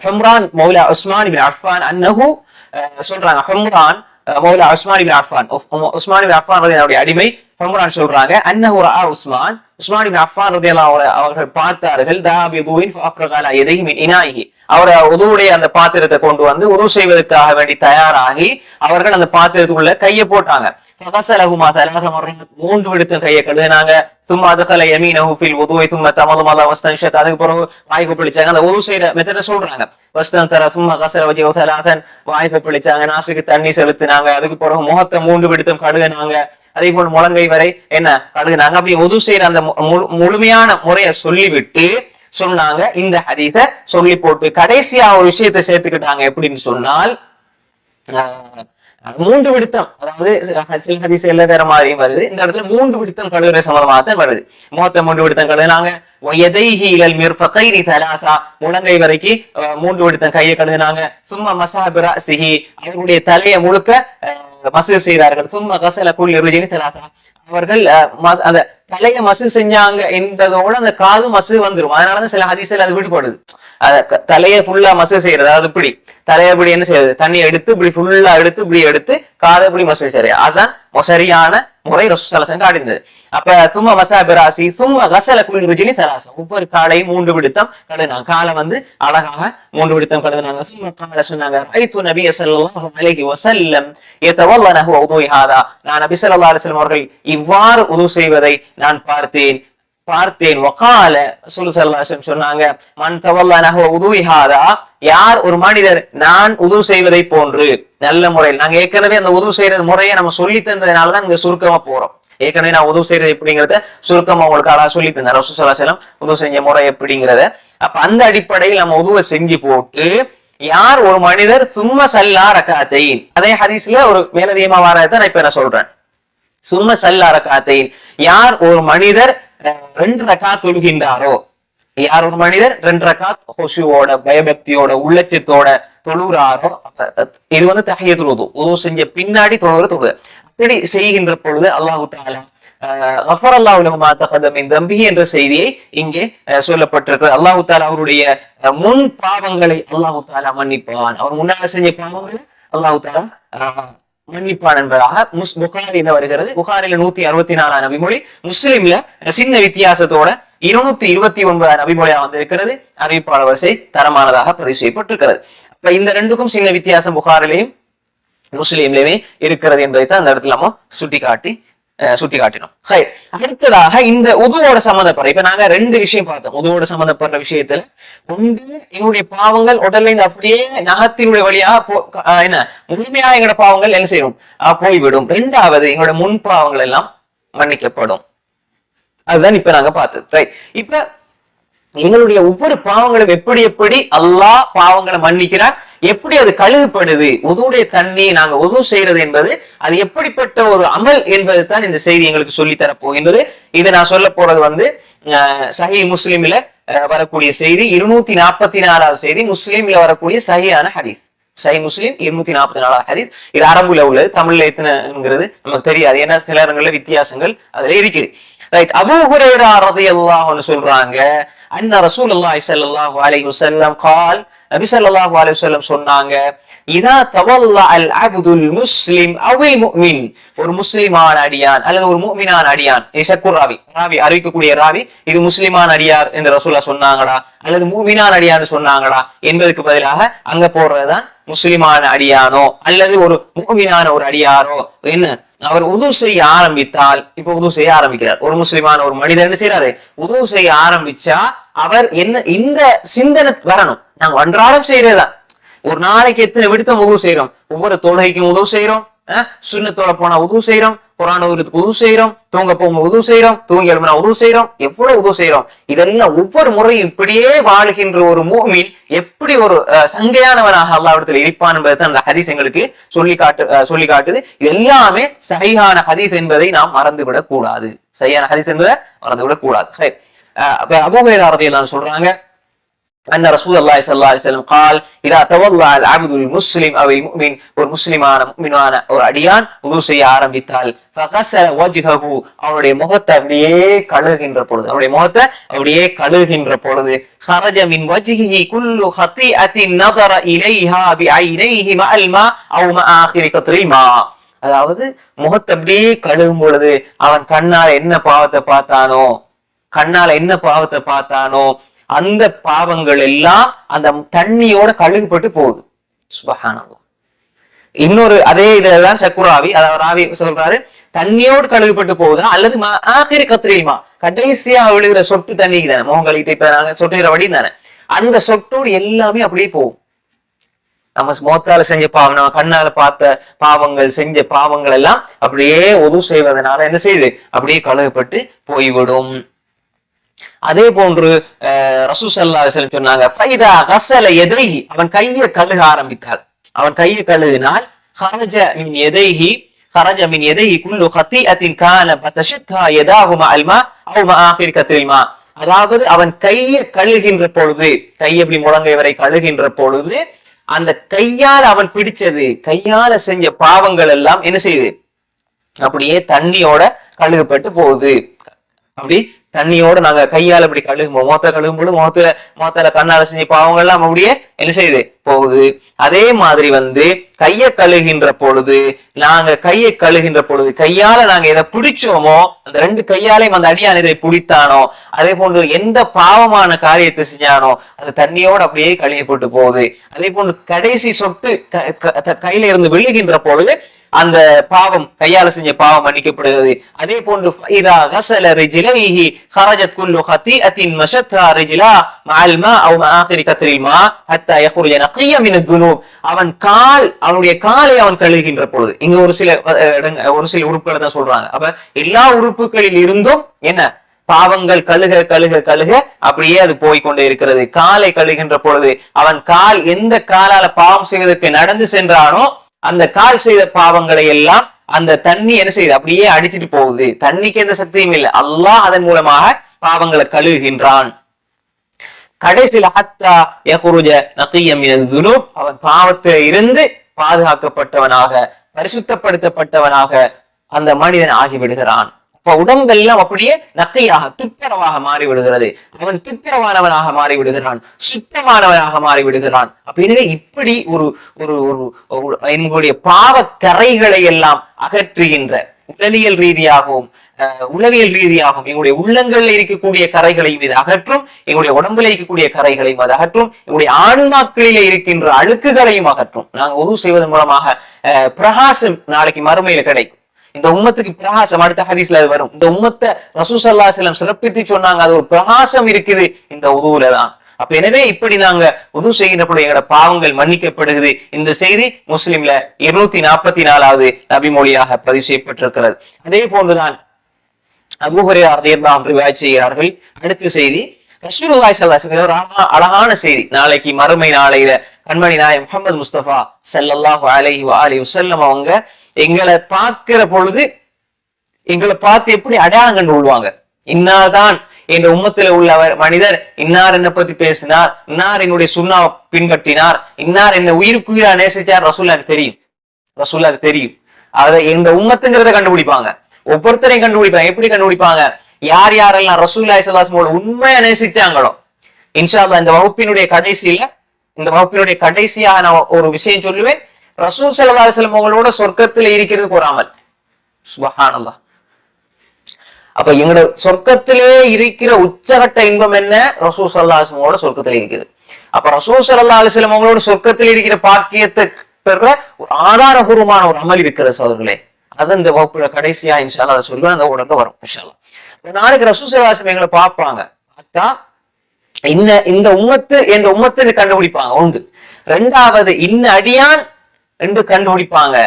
ஹும்ரான் மௌலா உஸ்மான் இப்னு அஃபான் அன்னஹு சொல்றாங்க, ஹும்ரான் மௌலா உஸ்மான் இப்னு அஃபான், உஸ்மான் இப்னு அஃபான் ரலியல்லாஹு அடிமை ஹும்ரான் சொல்றாங்க, அன்னஹு ரஆ உஸ்மான் இப்னு அஃபான் ரலியல்லாஹு அவர்கள் பார்த்தார்கள், தாபிதுன் ஃபஅஃரக அலா யதைஹி மின் இனாஹி, அவர் உதுவுடைய அந்த பாத்திரத்தை கொண்டு வந்து உது செய்வதற்காக வேண்டி தயாராகி அவர்கள் அந்த பாத்திரத்துக்குள்ள கையை போட்டாங்க. ஃபகஸலஹுமா ஸலாஸ மர்ரத், 3 விடுத்தம் கையை கழுவினாங்க. சும்மா அதகல யமீனஹு ஃபில் வுதுஇ சும்ம தமதமத வஸ்தன்ஷத், அதுக்கு பிறகு வாய் கொப்பளிச்சாங்க. அந்த உது செய்யற மெத்தட சொல்றாங்க. வஸ்தன்தர சும்ம கஸல வஜஹு ஸலாஸன், வாய் கொப்பளிச்சாங்க, நாசுக்கு தண்ணி செலுத்தினாங்க. அதுக்கு பிறகு முகத்தை 3 விடுத்தம் கழுவினாங்க. அதே போல் முழங்கை வரை என்ன கழுவினாங்க. அப்படி உது செய்யற அந்த முழுமையான முறையை சொல்லிவிட்டு சொன்னாங்க. இந்த ஹதீஸ சொல்லி போட்டு கடைசியா ஒரு விஷயத்தை சேர்த்துக்கிட்டாங்க. எப்படின்னு சொன்னால், 3 விடுத்தம், அதாவது சில ஹதீஸ் எல்லா வேற மாதிரியும் வருது, இந்த இடத்துல 3 விடுத்தம் கழுவுற சம்பந்தமாக தான் வருது. முகத்தை 3 விடுத்தம் கழுவினாங்க. யதைஹி இலல் மிர்ஃபகைனி ஸலாஸா, முழங்கை வரைக்கும் 3 விடுத்தம் கையை கழுவினாங்க. சும்மா மஸஹ பிரஸிஹி, அவருடைய தலையை முழுக்க மசூ செய்தார்கள். சும்மா கஸல குல்லி ரிஜ்லி ஸலாஸா, அவர்கள் அந்த தலைய மசூ செஞ்சாங்க என்பதோட அந்த காது மசூ வந்துடும். அதனாலதான் சில ஹதீஸ்ல அது விடுபடுது. தலையை ஃபுல்லா மசூ செய்யறது, அதாவது இப்படி தலையை இப்படி என்ன செய்யறது, தண்ணியை எடுத்து இப்படி ஃபுல்லா எடுத்து இப்படி எடுத்து காதை இப்படி மசூ செய்யறது, அதுதான் சரியான முறை ரசூல் ஸல்லல்லாஹு அலைஹி வஸல்லம் காட்டினது. அப்ப சும்மா மஸஹ பிராஸி சும்மா கஸல குல்லி ரிஜ்லி ஸலாஸா, ஒவ்வொரு காலையும் 3 விடுத்தம் கழுவினாங்க. காலை வந்து அழகாக 3 விடுத்தம் கழுவினாங்க. சும்மா கால சொன்னாங்க, ஐது நபி ஸல்லல்லாஹு அலைஹி வஸல்லம் யதவல்லா நஹு உதுஇ ஹாதா, நான் நபி ஸல்லல்லாஹு அலைஹி வஸல்லம் அவர்கள் இவ்வாறு உது செய்வதை நான் பார்த்தேன். வகால ரசூல் ஸல்லல்லாஹு அலைஹி வஸல்லம் சொன்னாங்க, மன் தவல்லா நஹு உதுஇ ஹாதா, யார் ஒரு மனிதர் நான் உது செய்வதை போன்று நல்ல முறையில், நாங்க ஏற்கனவே அந்த உது செய்யறது முறையை நம்ம சொல்லி தந்ததுனாலதான் இங்க சுருக்கமா போறோம். ஏற்கனவே நான் உதவு செய்யறது எப்படிங்கிறத சுருக்கமா உங்களுக்கு அழகா சொல்லி தந்தேன். ரசூல் ஸல்லல்லாஹு அலைஹி வஸல்லம் உதவு செஞ்ச முறை எப்படிங்கிறத. அப்ப அந்த அடிப்படையில் நம்ம உதவை செஞ்சு போட்டு யார் ஒரு மனிதர் சும்ம சல்லா ரக்காத்தைன், அதே ஹதீஸ்ல ஒரு மேலதிகமா வாரதை நான் இப்ப என்ன சொல்றேன், சும்ம சல்லா ரக்காத்தைன், யார் ஒரு மனிதர் 2 ரக்காத் தொழுகின்றாரோ, யார் ஒரு மனிதர் 2 ரக்காத் ஹுஷூவோட பயபக்தியோட உள்ளச்சத்தோட தொழுகிறாரோ, இது வந்து தஹியத்துல் உது, உது செஞ்ச பின்னாடி தொழுது. அப்படி செய்கின்ற பொழுது அல்லாஹு தஆலா கஃபரல்லாஹு லஹு மா தகதம மின் தம்பிஹி என்ற செய்தியை இங்கே சொல்லப்பட்டிருக்கிறது. அல்லாஹு தஆலா அவருடைய முன் பாவங்களை அல்லாஹு தஆலா மன்னிப்பான், அவர் முன்னால செஞ்ச பாவங்களை அல்லாஹு தஆலா மன்னிப்பான் என்பதாக புகாரில வருகிறது. புகாரில 164 நபிமொழி, முஸ்லிம்ல சின்ன வித்தியாசத்தோட 229 நபிமொழியா வந்திருக்கிறது. அறிவிப்பாளர் வரிசை தரமானதாக பதிவு செய்யப்பட்டிருக்கிறது. அப்ப இந்த ரெண்டுக்கும் சின்ன வித்தியாசம் புகாரிலையும் முஸ்லீம்லயுமே இருக்கிறது என்பதைத்தான் அந்த இடத்துல நம்ம சுட்டிக்காட்டினோம். அடுத்ததாக இந்த உதுவோட சம்மந்தப்படுற, இப்ப நாங்க 2 விஷயம் பார்த்தோம். உதுவோட சம்மந்தப்படுற விஷயத்துல ஒன்று, எங்களுடைய பாவங்கள் உடல்ல இருந்து அப்படியே நகத்தினுடைய வழியாக என்ன முழுமையாக எங்களோட பாவங்கள் என்ன செய்யும் போய்விடும். 2வது, எங்களோட முன் பாவங்கள் எல்லாம் மன்னிக்கப்படும். அதுதான் இப்ப நாங்க பார்த்தது. ரைட். இப்ப எங்களுடைய ஒவ்வொரு பாவங்களும் எப்படி எப்படி அல்லாஹ் பாவங்களை மன்னிக்கிறார், எப்படி அது கழுகுப்படுது, உதுவுடைய தண்ணி நாங்க உது செய்யறது என்பது அது எப்படிப்பட்ட ஒரு அமல் என்பது தான் இந்த செய்தி எங்களுக்கு சொல்லி தரப்போகின்றது. இதை நான் சொல்ல போறது வந்து சஹீஹ் முஸ்லிம்ல வரக்கூடிய செய்தி, 244வது செய்தி, முஸ்லிம்ல வரக்கூடிய சஹீஹான ஹதீஸ். சஹீஹ் முஸ்லிம் 244வது ஹதீஸ். இது அரபுல உள்ளது, தமிழ்ல எத்தனைங்கிறது நமக்கு தெரியாது, ஏன்னா சில இடங்கள்ல வித்தியாசங்கள் அதுல இருக்குது. ரைட். அபூ ஹுரைரா ரலியல்லாஹு அன்ஹு சொல்றாங்க, அன்ன ரசூலுல்லாஹி ஸல்லல்லாஹு அலைஹி வஸல்லம் قال, நபி ஸல்லல்லாஹு அலைஹி வஸல்லம் சொன்னாங்க, இதா தவல்லா அல் அப்துல் முஸ்லிம் அவில் முஃமின், ஒரு முஸ்லிமான அடியான் அல்லது ஒரு முஃமினான அடியான், ஷக்குர் ராவி அறிவிக்கக்கூடிய ராவி, இது முஸ்லிமான அடியார் என்று ரசூலுல்லாஹ் சொன்னாங்களா அல்லது முஃமினான அடியான்னு சொன்னாங்களா என்பதற்கு பதிலாக அங்க போடுறதுதான் முஸ்லிமான அடியானோ அல்லது ஒரு முஃமினான ஒரு அடியாரோ. என்ன, அவர் உது செய்ய ஆரம்பித்தால், இப்ப உது செய்ய ஆரம்பிக்கிறார் ஒரு முஸ்லிமான ஒரு மனிதர், என்ன செய்யறாரு, உது செய்ய ஆரம்பிச்சா அவர் என்ன இந்த சிந்தனை வரணும், நாங்க அன்றாடம் செய்யறதுதான். ஒரு நாளைக்கு எத்தனை விடுத்தம் உதவு செய்யறோம், ஒவ்வொரு தொழுகைக்கும் உதவு செய்யறோம், சுன்னத்தோட போனா உதவு செய்யறோம், குர்ஆன் ஓதுறதுக்கு உதவு செய்யறோம், தூங்க போகும்போது உதவு செய்யறோம், தூங்கி எழுப்பினா உதவு செய்யறோம், எவ்வளவு உதவு செய்யறோம். இதெல்லாம் ஒவ்வொரு முறையும் இப்படியே வாழுகின்ற ஒரு மூமின் எப்படி ஒரு சங்கையானவனாக அல்லாஹ்விடத்தில் இருப்பான் என்பதை அந்த ஹதீஸ் எங்களுக்கு சொல்லி காட்டுது. இது எல்லாமே சஹீஹான ஹதீஸ் என்பதை நாம் மறந்துவிடக் கூடாது. சஹீஹான ஹதீஸ் என்பதை மறந்துவிடக் கூடாது. அபூ ஹுரைரா ரலியல்லாஹு அன்ஹு சொல்றாங்க, அன்ன ரசூலுல்லாஹி ஸல்லல்லாஹு அலைஹி வஸல்லம் قال, இதா தவல்லா அல் அப்துல் முஸ்லிம் அவில் முஃமின், ஒரு முஸ்லிமான ஒரு அடியான் உது செய்ய ஆரம்பித்தால், ஃபகஸல வஜ்ஹஹு, அவருடைய முகத்தை அப்படியே கழுகுகின்ற பொழுது, خرج من وجهه كل خطيئة نظر إليها بعينيه مع الماء أو مع آخر قطر الماء. அதாவது முகத்தை அப்படியே கழுகும் பொழுது அவன் கண்ணால என்ன பாவத்தை பார்த்தானோ அந்த பாவங்கள் எல்லாம் அந்த தண்ணியோட கழுகுப்பட்டு போகுது. சுப்ஹானல்லாஹ். இன்னொரு அதே இதுதான் சக்குராவி, அதாவது ராவி சொல்றாரு, தண்ணியோடு கழுகுப்பட்டு போகுதா அல்லது ஆகிரி கத்திரிமா, கடைசியா விழுகிற சொட்டு தண்ணிக்கு தானே, முகங்களிட்டு இப்ப நாங்க சொட்டுகிற வடி தானே, அந்த சொட்டோடு எல்லாமே அப்படியே போகும். நம்ம மோத்தால செஞ்ச பாவம், நம்ம கண்ணால பார்த்த பாவங்கள், செஞ்ச பாவங்கள் எல்லாம் அப்படியே உது செய்வதனால என்ன செய்யுது, அப்படியே கழுகுப்பட்டு போய்விடும். அதே போன்று ரசூல் ஸல்லல்லாஹு அலைஹி வஸல்லம் சொன்னாங்க, ஃபைதா கஸல யதைஹி, அவன் கையை கழுக ஆரம்பித்தால், அவன் கையை கழுகினால், خرج من يديه كل خطيئة كان فتشتها يداه مع الماء أو مع آخر قطر الماء. அதாவது அவன் கையை கழுகின்ற பொழுது, கை எப்படி முழங்கை வரை கழுகின்ற பொழுது அந்த கையால் அவன் பிடிச்சது, கையால செஞ்ச பாவங்கள் எல்லாம் என்ன செய்யுது, அப்படியே தண்ணியோட கழுகப்பட்டு போகுது. அப்படி தண்ணியோட நாங்க கையால அப்படி கழுகும்போது, முகத்தை கழுகும்போது முகத்துல கண்ணால செஞ்ச பாவங்கள் எல்லாம் அப்படியே என்ன செய்யுது, போகுது. அதே மாதிரி கையை கழுகின்ற பொழுது, கையால நாங்க எதை பிடிச்சோமோ, அந்த 2 கையாலையும் அந்த அடியான் இதை பிடித்தானோ, அதே போன்று எந்த பாவமான காரியத்தை செஞ்சானோ அது தண்ணியோட அப்படியே கழுகி போட்டு போகுது. அதே போன்று கடைசி சொட்டு கையில இருந்து விழுகின்ற பொழுது அந்த பாவம் கையால செஞ்ச பாவம் மன்னிக்கப்படுகிறது. அதே போன்று ஃபைதா கஸல ரிஜ்லைஹி خرجت كل خطيئة مشتها رجلا مع الماء او مع اخر قطر الماء حتى يخرج نقيا من الذنوب. அவனுடைய காலை அவன் கழுகுகின்ற பொழுது, இங்க ஒரு சில உறுப்புகளை தான் சொல்றாங்க. அப்ப எல்லா உறுப்புகளில் இருந்தும் என்ன பாவங்கள் கழுக கழுக கழுக அப்படியே அது போய்கொண்டே இருக்கிறது. காலை கழுகின்ற பொழுது அவன் எந்த காலால பாவம் செய்வதற்கு நடந்து சென்றானோ அந்த கால் செய்த பாவங்களை எல்லாம் அந்த தண்ணி என்ன செய்யுது, அப்படியே அடிச்சுட்டு போகுது. தண்ணிக்கு எந்த சக்தியும் இல்லை, அல்லாஹ் அதன் மூலமாக பாவங்களை கழுகுகின்றான். கடைசியில ஹத்தா யஹ்ருஜ நகிய்யன் மினல் ذுனூப், அவன் பாவத்தில் இருந்து பாதுகாக்கப்பட்டவனாக பரிசுத்தப்படுத்தப்பட்டவனாக அந்த மனிதன் ஆகிவிடுகிறான். இப்ப உடம்பெல்லாம் அப்படியே நக்கையாக துப்புரவாக மாறிவிடுகிறது. அவன் துப்புரவானவனாக மாறிவிடுகிறான், சுத்தமானவனாக மாறிவிடுகிறான். அப்படின்னு இப்படி ஒரு ஒரு ஒரு எங்களுடைய பாவ கரைகளை எல்லாம் அகற்றுகின்ற உடலியல் ரீதியாகவும் உளவியல் ரீதியாகவும் எங்களுடைய உள்ளங்களில் இருக்கக்கூடிய கரைகளையும் இது அகற்றும், எங்களுடைய உடம்புல இருக்கக்கூடிய கரைகளையும் அது அகற்றும், எங்களுடைய ஆன்மாக்களிலே இருக்கின்ற அழுக்குகளையும் அகற்றும். நாங்கள் உது செய்வதன் மூலமாக பிரகாசம் நாளைக்கு மறுமையில கிடைக்கும். இந்த உம்மத்துக்கு பிரகாசம் அடுத்த ஹதீஸ்ல அது வரும். இந்த உம்மத்தை ரசூல் ஸல்லல்லாஹு அலைஹி வஸல்லம் சிறப்பித்து சொன்னாங்க, அது ஒரு பிரகாசம் இருக்குது இந்த உதுவுல தான். அப்ப எனவே இப்படி நாங்க உது செய்கின்ற பொழுது எங்களோட பாவங்கள் மன்னிக்கப்படுகிறது. இந்த செய்தி முஸ்லிம்ல 244வது நபிமொழியாக பதிவு செய்யப்பட்டிருக்கிறது. அதே போன்றுதான் அபூ ஹுரைரா ரலியல்லாஹு அன்ஹு ரிவாயத் செய்கிறார்கள். அடுத்த செய்தி ரசூலுல்லாஹி ஸல்லல்லாஹு அலைஹி வஸல்லம் அழகான செய்தி. நாளைக்கு மறுமை நாளையில கண்மணி நாயகம் முஹம்மது முஸ்தபா ஸல்லல்லாஹு அலைஹி வஆலிஹி வஸல்லம் அவங்க எங்களை பார்க்கிற பொழுது எங்களை பார்த்து எப்படி அடையாளம் கண்டு கொள்வாங்க. இன்னார்தான் என்ற உம்மத்துல உள்ளவர் மனிதர், இன்னார் என்னை பத்தி பேசினார், இன்னார் என்னுடைய சுன்னாவை பின்பற்றினார், இன்னார் என்னை உயிருக்குயிரா நேசிச்சார், ரசூலுல்லாஹ்க்கு தெரியும். ரசூலுல்லாஹ்க்கு தெரியும். அதை எந்த உம்மத்துங்கிறத கண்டுபிடிப்பாங்க. ஒவ்வொருத்தரையும் கண்டுபிடிப்பாங்க. எப்படி கண்டுபிடிப்பாங்க? யார் யாரெல்லாம் ரசூலுல்லாஹி ஸல்லல்லாஹு அலைஹி வஸல்லம் உண்மையா நேசிச்சாங்களோ. இன்ஷா அல்லாஹ் இந்த வகுப்பினுடைய கடைசியாக நான் ஒரு விஷயம் சொல்லுவேன். ரசூல் ஸல்லல்லாஹு அலைஹி வஸல்லம் அவங்களோட சொர்க்கத்துல இருக்கிறதுக்கு ஒரு அமல். சுப்ஹானல்லாஹ். அப்ப எங்களோட சொர்க்கத்திலே இருக்கிற உச்சகட்ட இன்பம் என்ன? ரசூல் ஸல்லல்லாஹு அலைஹி வஸல்லம் சொர்க்கத்திலே இருக்குது. அப்ப ரசூல் ஸல்லல்லாஹு அலைஹி வஸல்லம் அவங்களோட சொர்க்கத்தில் இருக்கிற பாக்கியத்தை பெற ஒரு ஆதாரபூர்வமான ஒரு அமல் இருக்கிறது சோதர்களே. அது இந்த வகுப்புல கடைசியா இன்ஷா அல்லாஹ் சொல்லுவேன், அந்த உடனே வரும் இன்ஷா அல்லாஹ். நாளைக்கு ரசூல் ஸல்லல்லாஹு அலைஹி வஸல்லம் எங்களை பார்ப்பாங்க. பார்த்தா இந்த உம்மத்து கண்டுபிடிப்பாங்க உண்டு. ரெண்டாவது அடியான் என்று கண்டுபிடிப்பாங்க.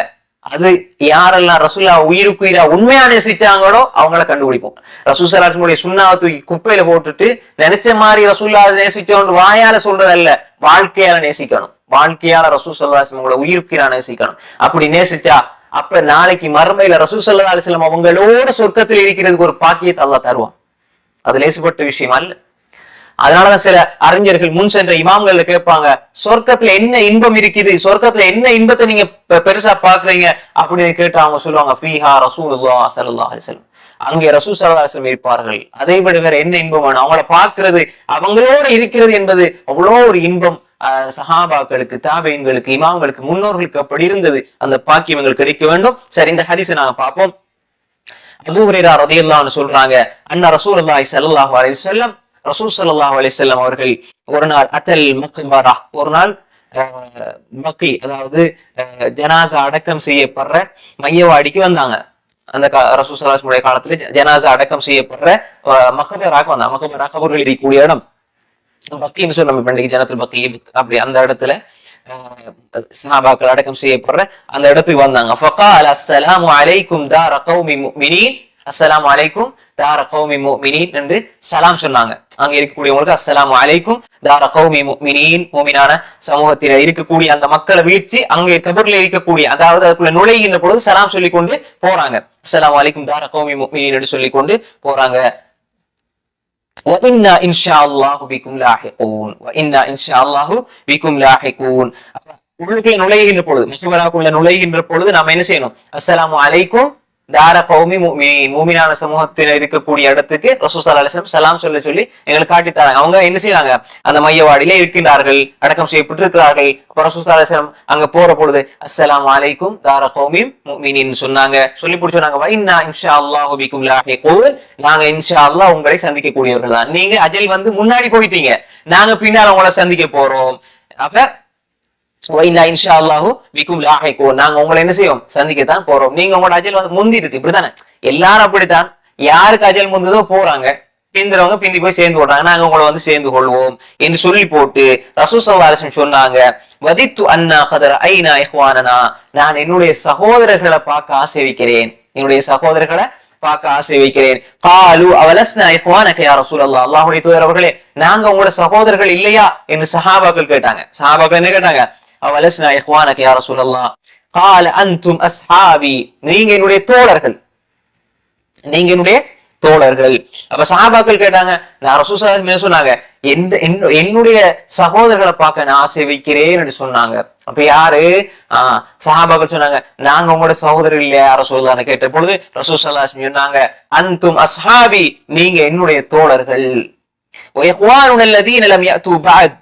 அது யாரெல்லாம் ரசூலுல்லாஹ் உயிருக்குயிரா உண்மையா நேசிச்சாங்களோ அவங்கள கண்டுபிடிப்போம். ரசூல் ஸல்லல்லாஹு அலைஹி வஸல்லம் சுன்னாவை தூக்கி குப்பையில போட்டுட்டு நினைச்ச மாதிரி ரசூலுல்லாஹ் நேசிச்சோன்னு வாயால சொல்றதல்ல, வாழ்க்கையால நேசிக்கணும். வாழ்க்கையால ரசூல் ஸல்லல்லாஹு அலைஹி வஸல்லம் உயிருக்குயிரா நேசிக்கணும். அப்படி நேசிச்சா அப்ப நாளைக்கு மறுமையில ரசூல் ஸல்லல்லாஹு அலைஹி வஸல்லம் அவங்களோட சொர்க்கத்தில் இருக்கிறதுக்கு ஒரு பாக்கியத்தை அல்லாஹ் தருவான். அது லேசுப்பட்ட விஷயம் அல்ல. அதனாலதான் சில அறிஞர்கள் முன் சென்ற இமாம்கள்ல கேட்பாங்க, சொர்க்கத்துல என்ன இன்பம் இருக்குது, சொர்க்கத்துல என்ன இன்பத்தை நீங்க பெருசா பாக்குறீங்க அப்படின்னு கேட்டு அவங்க சொல்லுவாங்க, ஃபீஹா ரசூலுல்லாஹ் ஸல்லல்லாஹு அலைஹி வஸல்லம், அங்கே ரசூல் ஸல்லல்லாஹு அலைஹி வஸல்லம் இருப்பார்கள். அதை விட வேற என்ன இன்பம் வேணும்? அவங்கள பாக்குறது, அவங்களோட இருக்கிறது என்பது அவ்வளோ ஒரு இன்பம். சஹாபாக்களுக்கு, தாபீன்களுக்கு, இமாம்களுக்கு, முன்னோர்களுக்கு அப்படி இருந்தது. அந்த பாக்கியம் எங்களுக்கு கிடைக்க வேண்டும். சரி, இந்த ஹதீஸை நாங்க பார்ப்போம். அபூ ஹுரைரா ரலியல்லாஹு அன்ஹு சொல்றாங்க, அன்ன ரசூலுல்லாஹி ஸல்லல்லாஹு அலைஹி வஸல்லம், ரசூல் ஸல்லல்லாஹு அலைஹி வஸல்லம் அவர்கள் ஒரு நாள் அத்தல் மக்பரா, ஒரு நாள் மக்கி, அதாவது ஜனாசா அடக்கம் செய்யப்படுற மையவாடிக்கு வந்தாங்க. அந்த ரசூல் ஸல்லல்லாஹு அலைஹி வஸல்லம் காலத்துல ஜனாசா அடக்கம் செய்யப்படுற மக்பராக்கு வந்தாங்க. மக்பரா கபர்கள் இருக்கக்கூடிய இடம், பக்கின்னு சொல்லி நம்ம பண்டிகை ஜனத்துல் பக்கி, அப்படி அந்த இடத்துல சஹாபாக்கள் அடக்கம் செய்யப்படுற அந்த இடத்துக்கு வந்தாங்க. ஃபகால அஸ்ஸலாமு அலைக்கும் தார கௌமி முஃமினீன், அஸ்ஸலாமு அலைக்கும் தார கௌமி முஃமினீன் என்று சலாம் சொன்னாங்க. அங்க இருக்கக்கூடியவங்களுக்கு அஸ்ஸலாமு அலைக்கும் தார கௌமி முஃமினீன், முஃமினான சமூகத்தில இருக்கக்கூடிய அந்த மக்களை வீழ்ச்சி அங்கே கபர்ல இருக்கக்கூடிய, அதாவது அதுக்குள்ள நுழைகின்ற பொழுது சலாம் சொல்லிக் கொண்டு போறாங்க. அஸ்ஸலாமு அலைக்கும் தார கௌமி முஃமினீன் என்று சொல்லிக் கொண்டு போறாங்க. وَإِنَّا إِنْ شَاءَ اللَّهُ بِكُمْ لَاحِقُونَ وَإِنَّا إِنْ شَاءَ اللَّهُ بِكُمْ لَاحِقُونَ. உள்ளுக்குள்ள நுழைகின்ற பொழுது, மக்பராக்குள்ள நுழைகின்ற பொழுது நாம என்ன செய்யணும்? அஸ்ஸலாமு அலைக்கும் தார கௌமி முஃமினீன், மூமினான சமூகத்தில் இருக்கக்கூடிய இடத்துக்கு ரசூல் ஸல்லல்லாஹு அலைஹி வஸல்லம் சலாம் சொல்லி எங்களுக்கு காட்டி தராங்க. அவங்க என்ன செய்யறாங்க? அந்த மையவாடியில இருக்கின்றார்கள், அடக்கம் செய்யப்பட்டிருக்கிறார்கள். ரசூல் ஸல்லல்லாஹு அலைஹி வஸல்லம் அங்க போற பொழுது அஸ்ஸலாமு அலைக்கும் தார கௌமி முஃமினீன் சொன்னாங்க. சொல்லி பிடிச்சாங்க, வ இன்னா இன்ஷா அல்லாஹு பிக்கும் லாஹிகூன், நாங்க இன்ஷா அல்லாஹ் உங்களை சந்திக்க கூடியவர்கள் தான். நீங்க அஜல் வந்து முன்னாடி போயிட்டீங்க, நாங்க பின்னால் உங்களை சந்திக்க போறோம். அப்ப இன்ஷா அல்லாஹு பிக்கும் லாஹிகூன், நாங்க உங்களை என்ன செய்வோம், சந்திக்கத்தான் போறோம். நீங்க உங்களோட அஜல் வந்து முந்திடுது, இப்படித்தானே எல்லாரும் அப்படித்தான். யாருக்கு அஜல் முந்ததோ போறாங்க, பிந்துறவங்க பிந்தி போய் சேர்ந்து கொள்றாங்க, நாங்க உங்களை வந்து சேர்ந்து கொள்வோம் என்று சொல்லி போட்டு ரசூல் ஸல்லல்லாஹு அலைஹி வஸல்லம் சொன்னாங்க, வதித்து அன்னா கதர ஐனா இஹ்வானனா, நான் என்னுடைய சகோதரர்களை பார்க்க ஆசை வைக்கிறேன், என்னுடைய சகோதரர்களை பார்க்க ஆசை வைக்கிறேன். காலு அவலஸ்னா இஹ்வானக யா ரசூலல்லாஹ், அல்லாஹ்வுடைய தூதர் அவர்களே, நாங்க உங்களோட சகோதரர்கள் இல்லையா என்று சஹாபாக்கள் கேட்டாங்க. சஹாபாக்கள் என்ன கேட்டாங்க? அவலஸ்னா இஹ்வானக யா ரசூலல்லாஹ், கால அன்தும் அஸ்ஹாபி, நீங்க என்னுடைய தோழர்கள், நீங்க என்னுடைய தோழர்கள். அப்ப சஹாபாக்கள் கேட்டாங்க, நான் ரசூல் ஸல்லல்லாஹு அலைஹி வஸல்லம் சொன்னாங்க, என்னுடைய சகோதரர்களை பார்க்க நான் ஆசை வைக்கிறேன் என்று சொன்னாங்க. அப்ப யாரு? சஹாபாக்கள் சொன்னாங்க, நாங்க உங்களோட சகோதரர் இல்லையா ரசூலுல்லாஹ் கேட்ட பொழுது ரசூல் ஸல்லல்லாஹு அலைஹி வஸல்லம் சொன்னாங்க, அன்தும் அஸ்ஹாபி, நீங்க என்னுடைய தோழர்கள். வயஹ்வானுன அல்லதீன லம் யஅது பஅத்,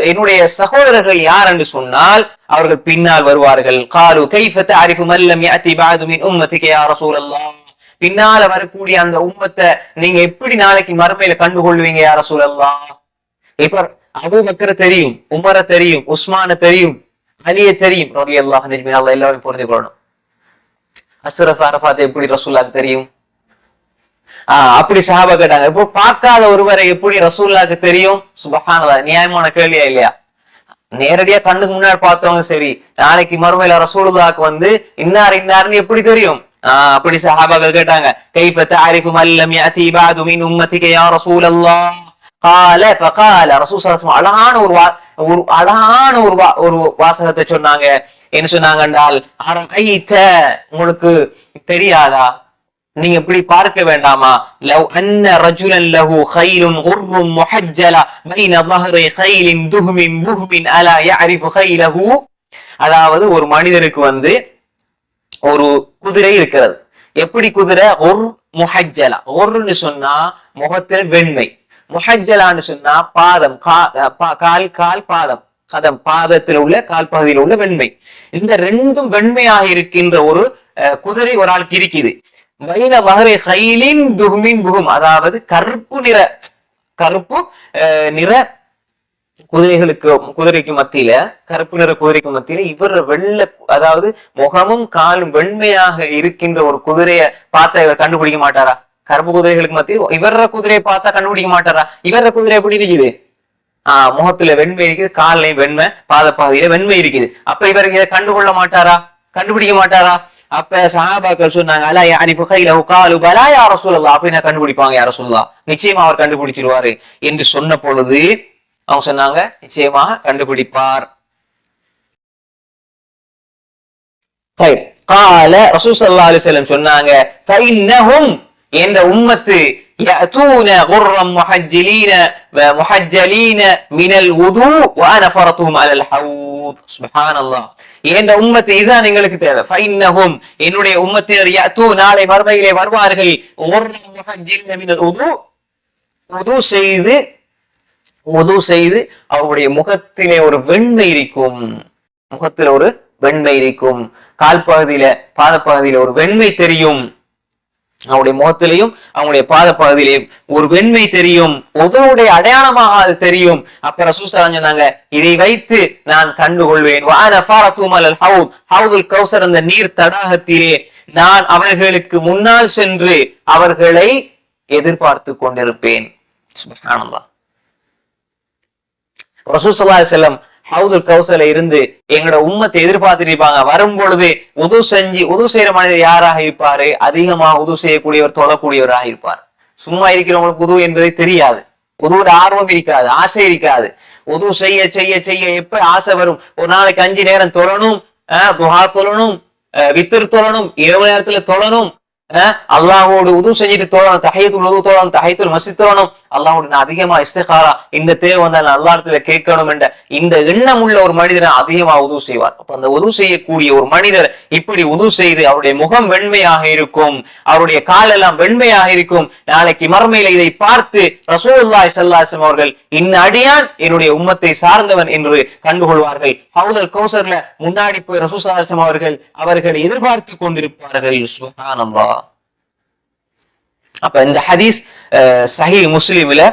என்னுடைய சகோதரர்கள் யார் என்று சொன்னால் அவர்கள் பின்னால் வருவார்கள். காலு கைஃப தஅரிஃபு மன் லம் யஅதி பஅது மின் உம்மதிக யா ரசூலல்லாஹ், பின்னால வரக்கூடிய அந்த உம்மத்தை நீங்க எப்படி நாளைக்கு மறுமையில கண்டுகொள்வீங்க யா ரசூலல்லாஹ்? இப்ப அபூபக்கர தெரியும், உமர தெரியும், உஸ்மான தெரியும், அலிய தெரியும் ரலியல்லாஹு அன்ஹு, அல்லாஹ் எல்லாரும் புரிந்து கொள்ளணும். அஸ்ரஃப் அரஃபாத் எப்படி ரசூலுல்லாஹ்க்கு தெரியும்? அப்படி சஹாபா கேட்டாங்க. இப்போ பார்க்காத ஒருவரை எப்படி ரசூலுல்லாஹ்க்கு தெரியும்? சுப்ஹானல்லாஹ், நியாயமான கேள்வியா இல்லையா? நேரடியா கண்ணுக்கு முன்னாடி பார்த்தவங்க சரி, நாளைக்கு மறுமையில ரசூலுல்லாஹ்க்கு வந்து இன்னார் இன்னார்னு எப்படி தெரியும்? அப்படி சஹாபாக்கள் கேட்டாங்க. கைஃப தஅரிஃபு மன் லம் யஅதி பஅது மின் உம்மதிக யா ரசூலல்லாஹ்? கால ஃபகால, ரசூல் ஸல்லல்லாஹு அலைஹி வஸல்லம் அழகான ஒரு வாசகத்தை சொன்னாங்க. என்ன சொன்னாங்க என்றால், அரஐத, உங்களுக்கு தெரியாதா, நீங்க இப்படி பார்க்க வேண்டாமா, லவ் அன்ன ரஜுலன் லஹு கைலுன் குர்ரும் முஹஜ்ஜல பைன ظهري கைல் துஹ்மின் புஹ்மின் அலா யஅரிஃபு கைலஹு, அதாவது ஒரு மனிதருக்கு வந்து ஒரு குதிரை இருக்கிறது. எப்படி குதிரை? குர் முஹஜ்ஜலா, குர்ன்னு சொன்னா முகத்தில் வெண்மை, முஹஜ்ஜலான்னு சொன்னா பாதம், கால் பாதம், கதம் பாதத்தில் உள்ள கால் பகுதியில் உள்ள வெண்மை. இந்த ரெண்டும் வெண்மையாக இருக்கின்ற ஒரு குதிரை ஒரு ஆளுக்கு இருக்குது. வைன வஹரி கைலின் துஹ்மின் புஹும், அதாவது கருப்பு நிற குதிரைக்கு மத்தியில, கருப்பு நிற குதிரைக்கு மத்தியில இவர் வெள்ளை, அதாவது முகமும் காலும் வெண்மையாக இருக்கின்ற ஒரு குதிரைய பார்த்தா இவர் கண்டுபிடிக்க மாட்டாரா? கருப்பு குதிரைகளுக்கு மத்தியில் இவர குதிரையை பார்த்தா கண்டுபிடிக்க மாட்டாரா? இவர குதிரை எப்படி இருக்குது? முகத்துல வெண்மை இருக்குது, காலையும் வெண்மை, பாத பாதையில வெண்மை இருக்குது. அப்ப இவர் இதை கண்டுபிடிக்க மாட்டாரா? அப்ப சஹாபாக்கள் சொன்னாங்க, அலா யஅரிஃபு கைலஹு, காலு பலா யா ரசூலல்லாஹ், அப்படினா கண்டுபிடிப்பாங்க யா ரசூலல்லாஹ், நிச்சயமா அவர் கண்டுபிடிச்சிருவாரு என்று சொன்ன பொழுது அவங்க சொன்னாங்க, நிச்சயமாக கண்டுபிடிப்பார். கால ரசூல் ஸல்லல்லாஹு அலைஹி வஸல்லம் சொன்னாங்க, ஃபஇன்னஹும், என்ற உம்மத்து, யஅதூன குர்ரம் முஹஜ்ஜலீன மினல் வுது வ அன ஃபரதுஹும் அலல் ஹவுத். சுப்ஹானல்லாஹ், என்ற உம்மத்து இதுதான் எங்களுக்கு தேவை. ஃபஇன்னஹும், என்னுடைய உம்மத்தினர், யஅதூ, நாளை மறுமையிலே வருவார்கள், குர்ரம் முஹஜ்ஜலீன மினல் வுது, வுது செய்து அவருடைய முகத்திலே ஒரு வெண்மை இருக்கும், கால் பகுதியில பாத பகுதியில ஒரு வெண்மை தெரியும், அவருடைய முகத்திலையும் அவங்களுடைய பாத பகுதியிலையும் ஒரு வெண்மை தெரியும், உதவுடைய அடையாளமாக அது தெரியும். அப்ப ரசூல் ஸல்லல்லாஹு அலைஹி வஸல்லம் சொன்னாங்க, இதை வைத்து நான் கண்டுகொள்வேன். வஅன ஃபரதுஹும் அலல் ஹவுத், ஹவுதுல் கௌசர், அந்த நீர் தடாகத்திலே நான் அவர்களுக்கு முன்னால் சென்று அவர்களை எதிர்பார்த்து கொண்டிருப்பேன். சுப்ஹானல்லாஹ், ரசூல் ஸல்லல்லாஹு அலைஹி வஸல்லம் ஹவுதுல் கௌசர்ல இருந்து எங்களோட உம்மத்தை எதிர்பார்த்துட்டு இருப்பாங்க. வரும் பொழுது உது செய்யற மனிதர் யாராக இருப்பாரு? அதிகமாக உது செய்யக்கூடியவர், தொழக்கூடியவராக இருப்பார். சும்மா இருக்கிறவங்களுக்கு உது என்பதை தெரியாது, உதுவோட ஆர்வம் இருக்காது, ஆசை இருக்காது. உது செய்ய செய்ய செய்ய எப்ப ஆசை வரும்? ஒரு நாளைக்கு 5 நேரம் தொழணும், துஹா தொழணும், வித்ர் தொழணும், இரவு நேரத்துல தொழணும், அல்லாஹோடு உது செஞ்சுட்டு தொழணும், தஹியத்துல் உது தொழணும், தஹியத்துல் மஸ்ஜித் தொழணும், அல்லாஹோடு நான் அதிகமா இஸ்திகாரா, இந்த தேவை வந்தால் அல்லாஹ் இடத்துல கேட்கணும் என்ற இந்த எண்ணம் உள்ள ஒரு மனிதர் அதிகமா உது செய்வார். அப்ப அந்த உது செய்யக்கூடிய ஒரு மனிதர் இப்படி உது செய்து அவருடைய முகம் வெண்மையாக இருக்கும், அவருடைய கால் எல்லாம் வெண்மையாக இருக்கும். நாளைக்கு மறுமையில இதை பார்த்து ரசூலுல்லாஹி ஸல்லல்லாஹு அலைஹி வஸல்லம் அவர்கள், இந்த அடியான் என்னுடைய உம்மத்தை சார்ந்தவன் என்று கண்டுகொள்வார்கள். ஹவுதுல் கௌசர்ல முன்னாடி போய் ரசூல் ஸல்லல்லாஹு அலைஹி வஸல்லம் அவர்கள் எதிர்பார்த்து கொண்டிருப்பார்கள். சுப்ஹானல்லாஹ். அப்ப இந்த ஹதீஸ் சஹீஹ் முஸ்லிம்ல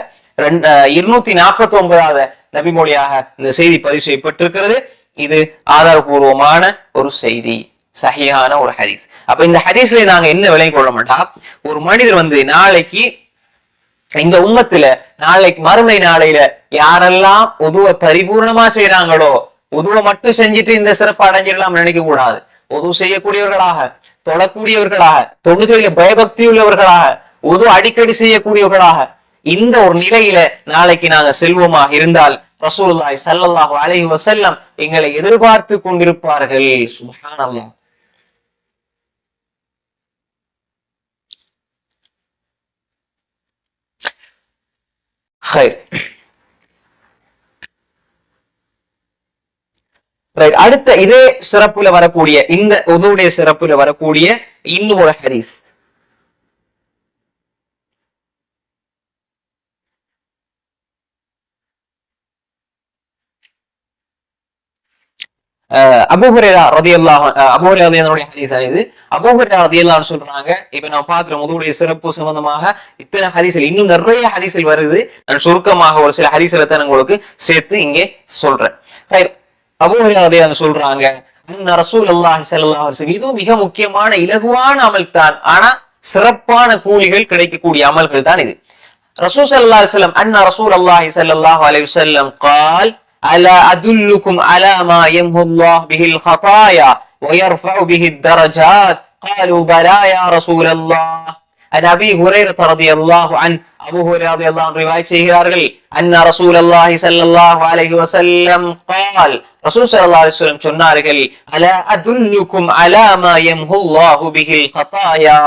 249வது நபிமொழியாக இந்த செய்தி பதிவு செய்யப்பட்டிருக்கிறது. இது ஆதாரபூர்வமான ஒரு செய்தி, சஹீஹான ஒரு ஹதீஸ். அப்ப இந்த ஹதீஸ்ல நாங்க என்ன விளங்கி கொள்ள மாட்டோம், ஒரு மனிதர் நாளைக்கு இந்த உம்மத்துல நாளைக்கு மறுமை நாளையில யாரெல்லாம் உதுவ பரிபூர்ணமா செய்யறாங்களோ, உதுவை மட்டும் செஞ்சுட்டு இந்த சிறப்பு அடைஞ்சிடலாம் நினைக்க கூடாது. உது செய்யக்கூடியவர்களாக, தொழக்கூடியவர்களாக, தொழுகையில பயபக்தி உள்ளவர்களாக, உது அடிக்கடி செய்யக்கூடியவர்களாக இந்த ஒரு நிலையில நாளைக்கு நாங்க செல்வமாக இருந்தால் ரசூலுல்லாஹி ஸல்லல்லாஹு அலைஹி வஸல்லம் எங்களை எதிர்பார்த்து கொண்டிருப்பார்கள். சுப்ஹானல்லாஹ். அடுத்த இதே சிறப்புல வரக்கூடிய, இந்த உதுவுடைய சிறப்புல வரக்கூடிய இன்னும் ஒரு ஹதீஸ். அபூ ஹுரைரா ரலியல்லாஹு ஹதீஸ் இது. அபூ ஹுரைரா ரலியல்லாஹு சொல்றாங்க, இப்ப நான் பாக்குறோம் உதுவுடைய சிறப்பு சம்பந்தமாக இத்தனை ஹதீஸ்கள், இன்னும் நிறைய ஹதீஸ்கள் வருது. நான் சுருக்கமாக ஒரு சில ஹதீஸ்களை தான் உங்களுக்கு சேர்த்து இங்கே சொல்றேன். அபூ ஹுரைரா ரலியல்லாஹு சொல்றாங்க, அன்ன ரசூலுல்லாஹி ஸல்லல்லாஹு அலைஹி வஸல்லம், இது மிக முக்கியமான இலகுவான அமல் தான், ஆனா சிறப்பான கூலிகள் கிடைக்கக்கூடிய அமல்கள் தான் இது. ரசூல் ஸல்லல்லாஹு அலைஹி வஸல்லம், அன்ன ரசூலுல்லாஹி ஸல்லல்லாஹு அலைஹி வஸல்லம் قال ألا أدلكم على ما يمحو الله به الخطايا ويرفع به الدرجات قالوا بلى يا رسول الله. عن أبي هريرة رضي الله عنه, அபூ ஹுரைரா ரலியல்லாஹு அன்ஹு ரிவாயத் செய்கிறார்கள், அன்ன ரசூலுல்லாஹி ஸல்லல்லாஹு அலைஹி வஸல்லம் قال, ரசூல் ஸல்லல்லாஹு அலைஹி வஸல்லம் சொன்னார்கள், அலா அதுல்லுக்கும் அலா மா யம்ஹு அல்லாஹு பிஹில் ஹதாயா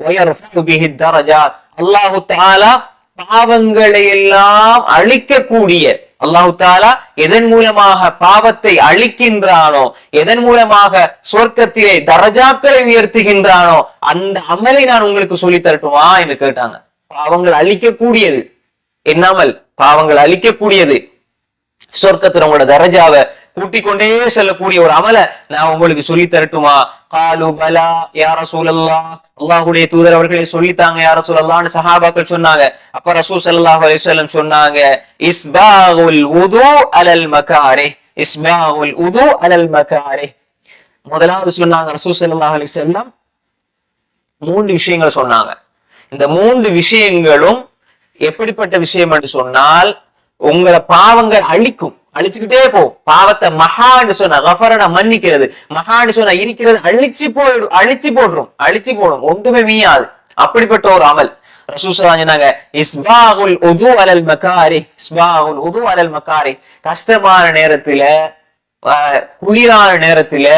வயர்ஃபு பிஹி தரஜாத். அல்லாஹ் தஆலா பாவங்களை எல்லாம் அழிக்கக்கூடிய, அல்லாஹு தாலா எதன் மூலமாக பாவத்தை அழிக்கின்றானோ, எதன் மூலமாக சொர்க்கத்திலே தரஜாக்களை உயர்த்துகின்றானோ அந்த அமலை நான் உங்களுக்கு சொல்லி தரட்டுமா என்று கேட்டாங்க. பாவங்கள் அழிக்கக்கூடியது என்னாமல், பாவங்கள் அழிக்கக்கூடியது, சொர்க்கத்துல உங்களோட தரஜாவை கூட்டிக் கொண்டே செல்லக்கூடிய ஒரு அமலை நான் உங்களுக்கு சொல்லி தரட்டுமா? காலு பலா யா ரசூலல்லாஹ், அல்லாஹ்வுடைய தூதர் அவர்களை சொல்லித்தாங்க யா ரசூலல்லாஹ்னு சஹாபாக்கள் சொன்னாங்க. அப்ப ரசூல் ஸல்லல்லாஹு அலைஹி வஸல்லம் சொன்னாங்க, இஸ்பாகுல் வுது அலல் மகாரிஹ், இஸ்பாகுல் வுது அலல் மகாரிஹ். முதலாவது சொன்னாங்க ரசூல் ஸல்லல்லாஹு அலைஹி வஸல்லம் 3 விஷயங்கள் சொன்னாங்க. இந்த 3 விஷயங்களும் எப்படிப்பட்ட விஷயம் என்று சொன்னால், உங்களை பாவங்கள் அழிக்கும், அழிச்சுக்கிட்டே போ. பாவத்தை மகான்னு சொன்ன கஃபரன மன்னிக்கிறது, மகான்னு சொன்ன இருக்கிறது அழிச்சு போடும், ஒன்றுமே மீயாது. அப்படிப்பட்ட ஒரு அமல் ரசூல் சொன்னாங்க, இஸ்பாகுல் உது அலல் மகாரி, இஸ்பாகுல் உது அலல் மகாரி. கஷ்டமான நேரத்துல, குளிரான நேரத்துல,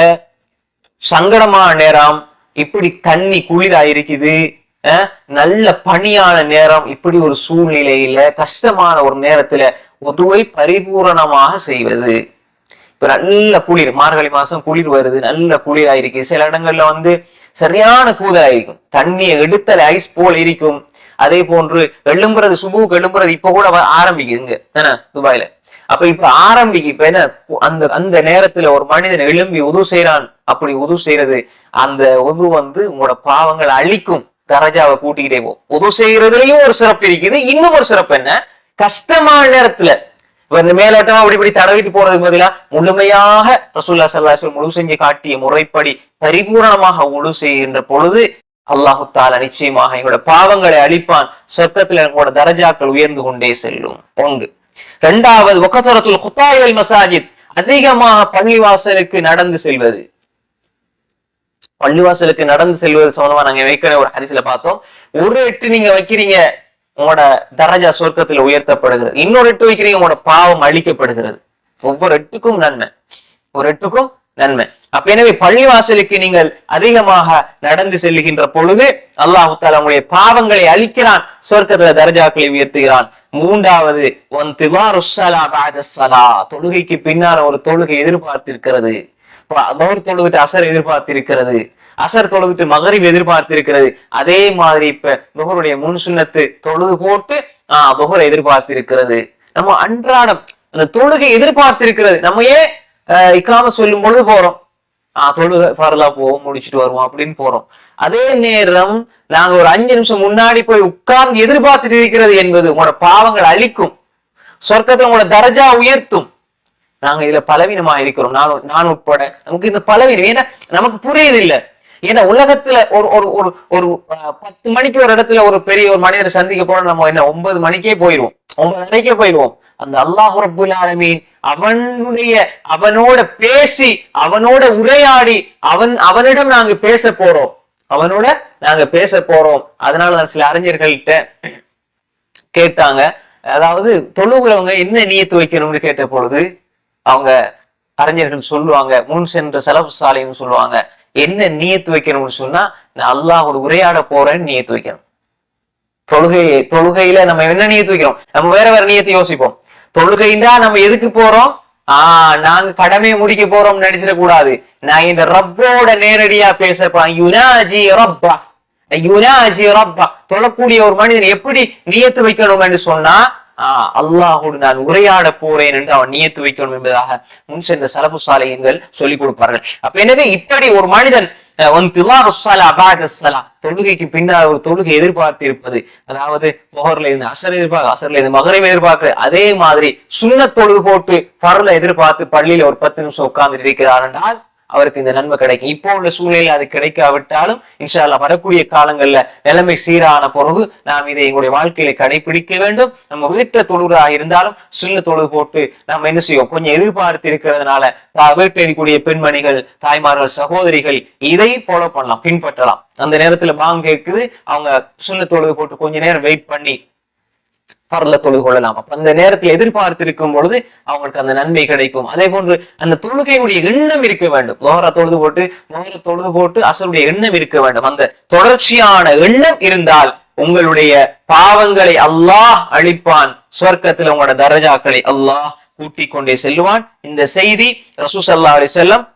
சங்கடமான நேரம், இப்படி தண்ணி குளிரா இருக்குது, நல்ல பனியான நேரம், இப்படி ஒரு சூழ்நிலையில கஷ்டமான ஒரு நேரத்துல உதுவை பரிபூரணமாக செய்வது. இப்ப நல்ல குளிர், மார்கழி மாசம் குளிர் வருது, நல்ல குளிராயிருக்கு, சில இடங்கள்ல சரியான கூதலாயிருக்கும், தண்ணியை எடுத்தல ஐஸ் போல் இருக்கும். அதே போன்று எழும்புறது, சுபுக்கு எழும்புறது இப்ப கூட ஆரம்பிக்குதுங்க தானே துபாயில. அப்ப இப்ப இப்ப என்ன, அந்த நேரத்துல ஒரு மனிதன் எழும்பி உது செய்யறான். அப்படி உது செய்யறது, அந்த உது உங்களோட பாவங்களை அழிக்கும், தரஜாவை கூட்டிக்கிட்டே போ. உது செய்யறதுலயும் ஒரு சிறப்பு இருக்குது. இன்னும் ஒரு சிறப்பு என்ன, கஷ்டமான நேரத்துல மேலோட்டமா இப்படி தடவிட்டு போறதுக்கு பதிலா முழுமையாக ரசூலுல்லாஹி ஸல்லல்லாஹு அலைஹி வஸல்லம் முழு செஞ்சு காட்டிய முறைப்படி பரிபூரணமாக முழு செய்கின்ற பொழுது அல்லாஹு தஆலா நிச்சயமாக எங்களோட பாவங்களை அழிப்பான், சொர்க்கத்துல எங்களோட தரஜாக்கள் உயர்ந்து கொண்டே செல்லும். ஒன்று. இரண்டாவது, வகஸரத்துல் குதாய் வல் மசாஜித், அதிகமாக பள்ளிவாசலுக்கு நடந்து செல்வது. பள்ளிவாசலுக்கு நடந்து செல்வது சம்பந்தமா நாங்க வைக்கிற ஒரு ஹதீஸ்ல பார்த்தோம். ஒரு எட்டு நீங்க வைக்கிறீங்க, உங்களோட தரஜா சொர்க்கத்துல உயர்த்தப்படுகிறது. இன்னொரு எட்டு வைக்கிறீங்க, உங்களோட பாவம் அழிக்கப்படுகிறது. ஒவ்வொரு எட்டுக்கும் நன்மை, ஒரு எட்டுக்கும் நன்மை. அப்ப எனவே பள்ளிவாசலுக்கு நீங்கள் அதிகமாக நடந்து செல்லுகின்ற பொழுது அல்லாஹ் தஆலா உங்களுடைய பாவங்களை அழிக்கிறான், சொர்க்கத்துல தரஜாக்களை உயர்த்துகிறான். மூன்றாவது, தொழுகைக்கு பின்னால ஒரு தொழுகை எதிர்பார்த்திருக்கிறது. தொழுதுட்டு அசர் எதிர்பார்த்திருக்கிறது, அசர் தொழுதுட்டு மகரிப் எதிர்பார்த்திருக்கிறது. அதே மாதிரி இப்ப துஹருடைய முன் சுன்னத்து தொழுது போட்டு துஹரை எதிர்பார்த்திருக்கிறது. நம்ம அன்றாடம் அந்த தொழுகை எதிர்பார்த்திருக்கிறது. நம்ம ஏன் இக்காம சொல்லும் பொழுது போறோம், தொழுகை ஃபர்லா போவோம், முடிச்சுட்டு வருவோம் அப்படின்னு போறோம். அதே நேரம் நாங்க ஒரு 5 நிமிஷம் முன்னாடி போய் உட்கார்ந்து எதிர்பார்த்துட்டு இருக்கிறது என்பது உங்களோட பாவங்கள் அழிக்கும், சொர்க்கத்துல உங்களோட தரஜா உயர்த்தும். நாங்க இதுல பலவீனமா இருக்கிறோம், நான் உட்பட. நமக்கு இந்த பலவீனம் ஏன்னா நமக்கு புரியுது இல்ல. ஏன்னா உலகத்துல ஒரு ஒரு ஒரு ஒரு 10 மணிக்கு ஒரு இடத்துல ஒரு பெரிய ஒரு மனிதரை சந்திக்க போனா நம்ம என்ன 9 மணிக்கே போயிடுவோம், 9:30 போயிடுவோம். அந்த அல்லாஹ் ரப்புல் ஆலமீன் அவனோட பேசி அவனோட உரையாடி அவனிடம் நாங்க பேச போறோம், அவனோட நாங்க பேச போறோம். அதனாலதான் சில அறிஞர்கள்ட்ட கேட்டாங்க, அதாவது தொழுகிறவங்க என்ன நியத்து வைக்கணும்னு கேட்ட பொழுது அவங்க அறிஞர்கள் சொல்லுவாங்க, முன் சென்ற சலஃப் சாலிஹ்னு சொல்லுவாங்க, என்ன நியத்து வைக்கணும்னு சொன்னா நான் அல்லாஹ்வோட உரையாட போறேன்னு நியத்து வைக்கணும். தொழுகையில நம்ம என்ன நியத்து வைக்கிறோம், நம்ம வேற நியத்தை யோசிப்போம். தொழுகைண்டா நம்ம எதுக்கு போறோம், நாங்க கடமையை முடிக்க போறோம் நினைச்சிட கூடாது. நான் இந்த ரப்போட நேரடியா பேச போறேன். யுனாஜி ரப்பா, யுனாஜி ரப்பா. தொழக்கூடிய ஒரு மனிதன் எப்படி நியத்து வைக்கணும் என்று சொன்னா அல்லாஹோடு நான் உரையாட போறேன் என்று அவன் நியத்து வைக்கணும் என்பதாக முன் சென்ற சலஃபு சாலிஹீன்கள் சொல்லிக் கொடுப்பார்கள். அப்ப எனவே இப்படி ஒரு மனிதன் தொழுகைக்கு பின்னால் ஒரு தொழுகை எதிர்பார்த்து இருப்பது, அதாவது முஹர்ல இருந்து அசர் எதிர்பார்க்க, அசர்ல இருந்து மகரிப் எதிர்பார்க்க, அதே மாதிரி சுன்னத் தொழுது போட்டு ஃபர்ல எதிர்பார்த்து பள்ளியில ஒரு 10 நிமிஷம் உட்கார்ந்து இருக்கிறார் என்றால் அவருக்கு இந்த நன்மை கிடைக்கும். இப்போ உள்ள சூழ்நிலையில் அது கிடைக்காவிட்டாலும் இன்ஷா அல்லாஹ் வரக்கூடிய காலங்கள்ல நிலைமை சீரான பிறகு நாம் இதை எங்களுடைய வாழ்க்கையில கடைபிடிக்க வேண்டும். நம்ம வீட்டுல தொழுகிறா இருந்தாலும் சுன்னத் தொழுது போட்டு நம்ம என்ன செய்வோம், கொஞ்சம் எதிர்பார்த்து இருக்கிறதுனால வீட்டில் இருக்கக்கூடிய பெண்மணிகள், தாய்மார்கள், சகோதரிகள் இதை ஃபாலோ பண்ணலாம், பின்பற்றலாம். அந்த நேரத்துல பாங்கு கேட்குது, அவங்க சுன்னத் தொழுது போட்டு கொஞ்ச நேரம் வெயிட் பண்ணி ஃபர்ல தொழுது கொள்ளலாம். அப்ப அந்த நேரத்தில் எதிர்பார்த்து இருக்கும் பொழுது அவங்களுக்கு அந்த நன்மை கிடைக்கும். அதே போன்று அந்த தொழுகையுடைய எண்ணம் இருக்க வேண்டும். மொஹர தொழுது போட்டு அசருடைய எண்ணம் இருக்க வேண்டும். அந்த தொடர்ச்சியான எண்ணம் இருந்தால் உங்களுடைய பாவங்களை அல்லாஹ் அழிப்பான், சொர்க்கத்தில் உங்களோட தரஜாக்களை அல்லாஹ் கூட்டிக் கொண்டே செல்வான். இந்த செய்தி ரசூல் ஸல்லல்லாஹு அலைஹி வஸல்லம்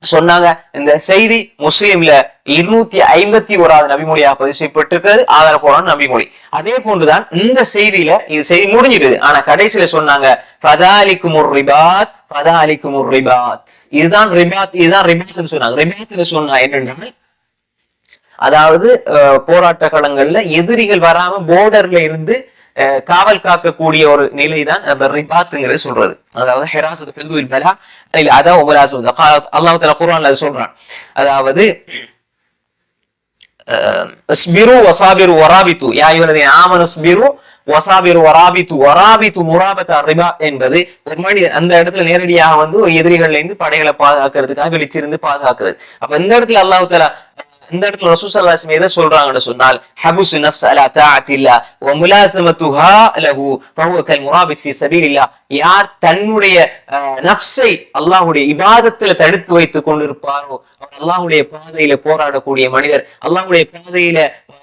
சொன்னாங்க. இந்த செய்தி முஸ்லிம்ல 251வது நபிமொழியாக பதிவு செய்யப்பட்டிருக்கிறது, ஆதாரப்பூர்வமான நபிமொழி. அதே போன்றுதான் இந்த செய்தியில இது செய்தி முடிஞ்சிடுது, ஆனா கடைசியில சொன்னாங்க ஃபதாலிக்குமுர் ரிபாத், ஃபதாலிக்குமுர் ரிபாத். இதுதான் ரிபாத், இதுதான் ரிபாத்னு சொன்னாங்க. ரிபாத்னு சொன்னா என்னன்னா, அதாவது போராட்ட களங்கள்ல எதிரிகள் வராம போர்டர்ல இருந்து காவல் காக்கக்கூடிய ஒரு நிலைதான் ரிபாத்ங்கிறது சொல்றது. அதாவது ஹிராசத்து ஹுதூதில் பலா அதான் அல்லாஹ் தஆலா குர்ஆன்ல சொல்றான். அதாவது இஸ்பிரு வஸாபிரு வராபிது யா அய்யுஹல்லதீன ஆமனு இஸ்பிரு வஸாபிரு வராபிது வராபிது முராபத ரிபா என்பது ஒரு மனிதன் அந்த இடத்துல நேரடியாக வந்து ஒரு எதிரிகள்ல இருந்து படைகளை பாதுகாக்கிறதுக்காக வெளிச்சிருந்து பாதுகாக்கிறது. அப்ப இந்த இடத்துல அல்லாஹ் தஆலா இந்த இடத்துல ரசூல் ஸல்லல்லாஹு அலைஹி வஸல்லம் எதை சொல்றாங்கன்னு சொன்னால் ஹபுஸ் நஃப்ஸ் அலா தாஅத்தில்லாஹ் வ முலாஸமத்துஹா லஹு ஃபஹுவ கல் முராபித் ஃபீ ஸபீலில்லாஹ். யார் தன்னுடைய நஃப்ஸை அல்லாஹ்வுடைய இபாதத்துல தடுத்து வைத்துக் கொண்டிருப்பாரோ அவர் அல்லாஹ்வுடைய பாதையில போராடக்கூடிய மனிதர், அல்லாஹ்வுடைய பாதையில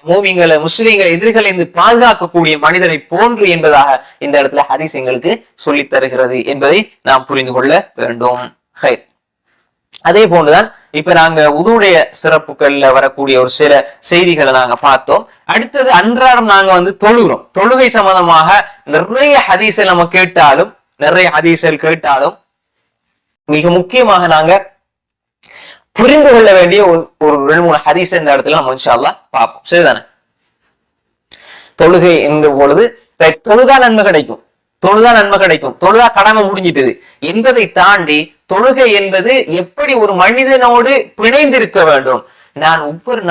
மூமின்களை முஸ்லிம்களை எதிரிகளை இருந்து பாதுகாக்கக்கூடிய மனிதரை போன்று என்பதாக இந்த இடத்துல ஹதீஸ் எங்களுக்கு சொல்லித் தருகிறது என்பதை நாம் புரிந்து கொள்ள வேண்டும். அதே போன்றுதான் இப்ப நாங்க உதுவுடைய சிறப்புகள்ல வரக்கூடிய ஒரு சில செய்திகளை நாங்க பார்த்தோம். அடுத்தது அன்றாடம் நாங்க வந்து தொழுகிறோம். தொழுகை சம்பந்தமாக நிறைய ஹதீஸை நம்ம கேட்டாலும் மிக முக்கியமாக நாங்க புரிந்து கொள்ள வேண்டிய ஒரு 2-3 ஹதீஸ் இந்த இடத்துல நம்ம இன்ஷா அல்லாஹ் பார்ப்போம். சரிதானே? தொழுகை என்ற பொழுது தொழுதா நன்மை கிடைக்கும், தொழுதா கடமை முடிஞ்சிட்டது என்பதை தாண்டி தொழுகை என்பது எப்படி ஒரு மனிதனோடு பிணைந்திருக்க வேண்டும். நான் ஒவ்வொரு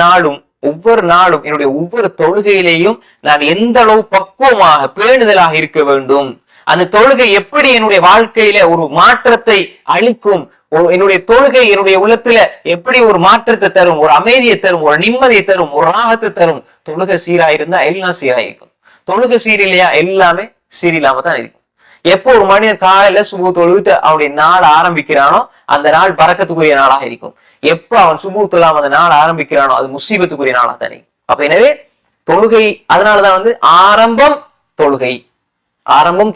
நாளும் என்னுடைய ஒவ்வொரு தொழுகையிலேயும் நான் எந்த அளவு பக்குவமாக பேணுதலாக இருக்க வேண்டும். அந்த தொழுகை எப்படி என்னுடைய வாழ்க்கையில ஒரு மாற்றத்தை அளிக்கும், என்னுடைய தொழுகை என்னுடைய உள்ளத்துல எப்படி ஒரு மாற்றத்தை தரும், ஒரு அமைதியை தரும், ஒரு நிம்மதியை தரும், ஒரு ராகத்தை தரும். தொழுகை சீராயிருந்தா எல்லாம் சீராயிருக்கும். தொழுகை சீரில்லையா எல்லாமே சீரில்லாம தான் இருக்கும். எப்போ ஒரு மனிதன் காலையில சுபு தொழுது அவனுடைய நாள் ஆரம்பிக்கிறானோ அந்த நாள் பரக்கத்துக்குரிய நாளாக இருக்கும். எப்ப அவன் சுபு தொழாம அந்த நாள் ஆரம்பிக்கிறானோ அது முசீபத்துக்குரிய நாளாக தான் இருக்கும். அப்ப எனவே தொழுகை, அதனாலதான் வந்து ஆரம்பம்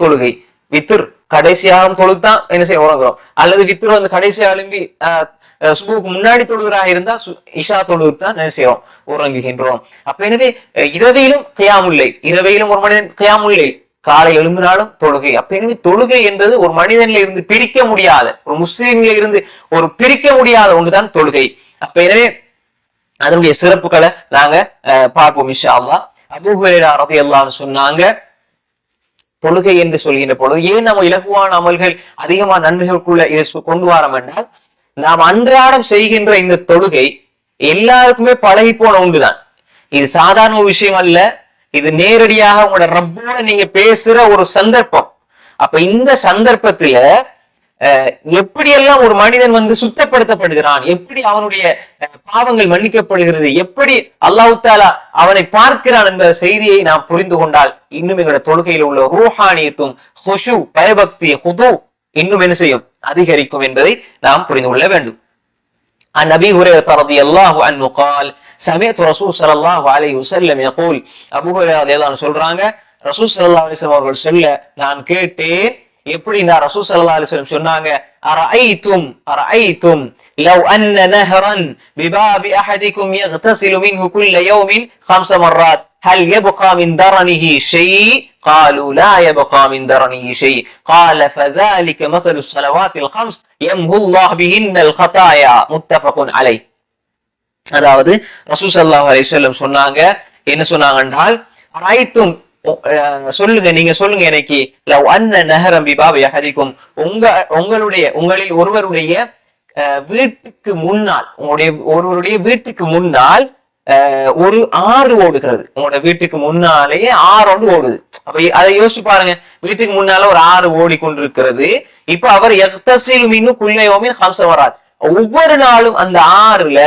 தொழுகை வித்திர் கடைசியாகவும் தொழுதான் என்ன செய்ய உறங்குறோம், அல்லது வித்திர் வந்து கடைசியா எழும்பி சுபுக்கு முன்னாடி தொழுகிறாக இருந்தா இஷா தொழுதான் என்ன செய்யறோம், உறங்குகின்றோம். அப்ப எனவே இரவையிலும் ஒரு மனிதன் கியாமுல்லை காலை எழும்பினாலும் தொழுகை. அப்ப எனவே தொழுகை என்பது ஒரு மனிதன்ல இருந்து பிரிக்க முடியாத, ஒரு முஸ்லீம்ல இருந்து ஒரு பிரிக்க முடியாத ஒன்றுதான் தொழுகை. அப்ப எனவே அதனுடைய சிறப்புகளை நாங்க பார்ப்போம் இன்ஷா அல்லாஹ். அபூ ஹுரைரா ரலியல்லாஹு அன்ஹு சொன்னாங்க, தொழுகை என்று சொல்கின்ற பொழுது ஏன் நம்ம இலகுவான அமல்கள் அதிகமான நன்மைகளுக்குள்ள இதை கொண்டு வரோம் என்றால், நாம் அன்றாடம் செய்கின்ற இந்த தொழுகை எல்லாருக்குமே பழகி போன ஒன்றுதான். இது சாதாரண ஒரு விஷயம் அல்ல. இது நேரடியாக உங்களோட ரப்போட நீங்க பேசுற ஒரு சந்தர்ப்பம். அப்ப இந்த சந்தர்ப்பத்துல எப்படியெல்லாம் ஒரு மனிதன் வந்து சுத்தப்படுத்தப்படுகிறான், எப்படி அவனுடைய பாவங்கள் மன்னிக்கப்படுகிறது, எப்படி அல்லாஹ் தஆலா அவனை பார்க்கிறான் என்ற செய்தியை நாம் புரிந்து கொண்டால் இன்னும் எங்களோட தொழுகையில் உள்ள ரூஹானியத்தும் ஹுஷு பயபக்தி ஹுது இன்னும் என்ன செய்யும், அதிகரிக்கும் என்பதை நாம் புரிந்து கொள்ள வேண்டும். عن أبي هريرة رضي الله عنه قال سمعت رسول صلى الله عليه وسلم يقول அபூ ஹுரைரா ரலியல்லாஹு அன்ஹு சொல்றாங்க, ரசூல் ஸல்லல்லாஹு அலைஹி வஸல்லம் அவர்கள் சொல்ல நான் கேட்டேன். எப்படின்னா ரசூல் ஸல்லல்லாஹு அலைஹி வஸல்லம் சொன்னாங்க, அரஐத்தும் லவ் அன்ன நஹரன் பிபாபி அஹதிக்கும் யக்தஸிலு மின்ஹு குல்ல யௌமின் 5 مرات هل يبقى من درنه شيء قالوا لا يبقى من درنه شيء قال فذلك مثل الصلوات الخمس يمحو الله بهن الخطايا متفق عليه. அதாவது ரசூல் ஸல்லல்லாஹு அலைஹி வஸல்லம் சொன்னாங்க, என்ன சொன்னாங்க என்றால், அரஐத்தும் சொல்லுங்க, நீங்க சொல்லுங்க எனக்கு, லவ் அன்ன நஹரம் பிபாபி அஹதிக்கும் உங்களில் ஒருவருடைய வீட்டுக்கு முன்னால், ஒருவருடைய வீட்டுக்கு முன்னால் ஒரு ஆறு ஓடுகிறது. உங்களோட வீட்டுக்கு முன்னாலேயே ஆறு ஒன்று ஓடுது. அப்ப அதை யோசிச்சு பாருங்க, வீட்டுக்கு முன்னால ஒரு ஆறு ஓடிக்கொண்டிருக்கிறது. இப்ப அவர் யக்தஸிலு மின்ஹு குல்ல யௌமின் 5 مرات ஒவ்வொரு நாளும் அந்த ஆறுல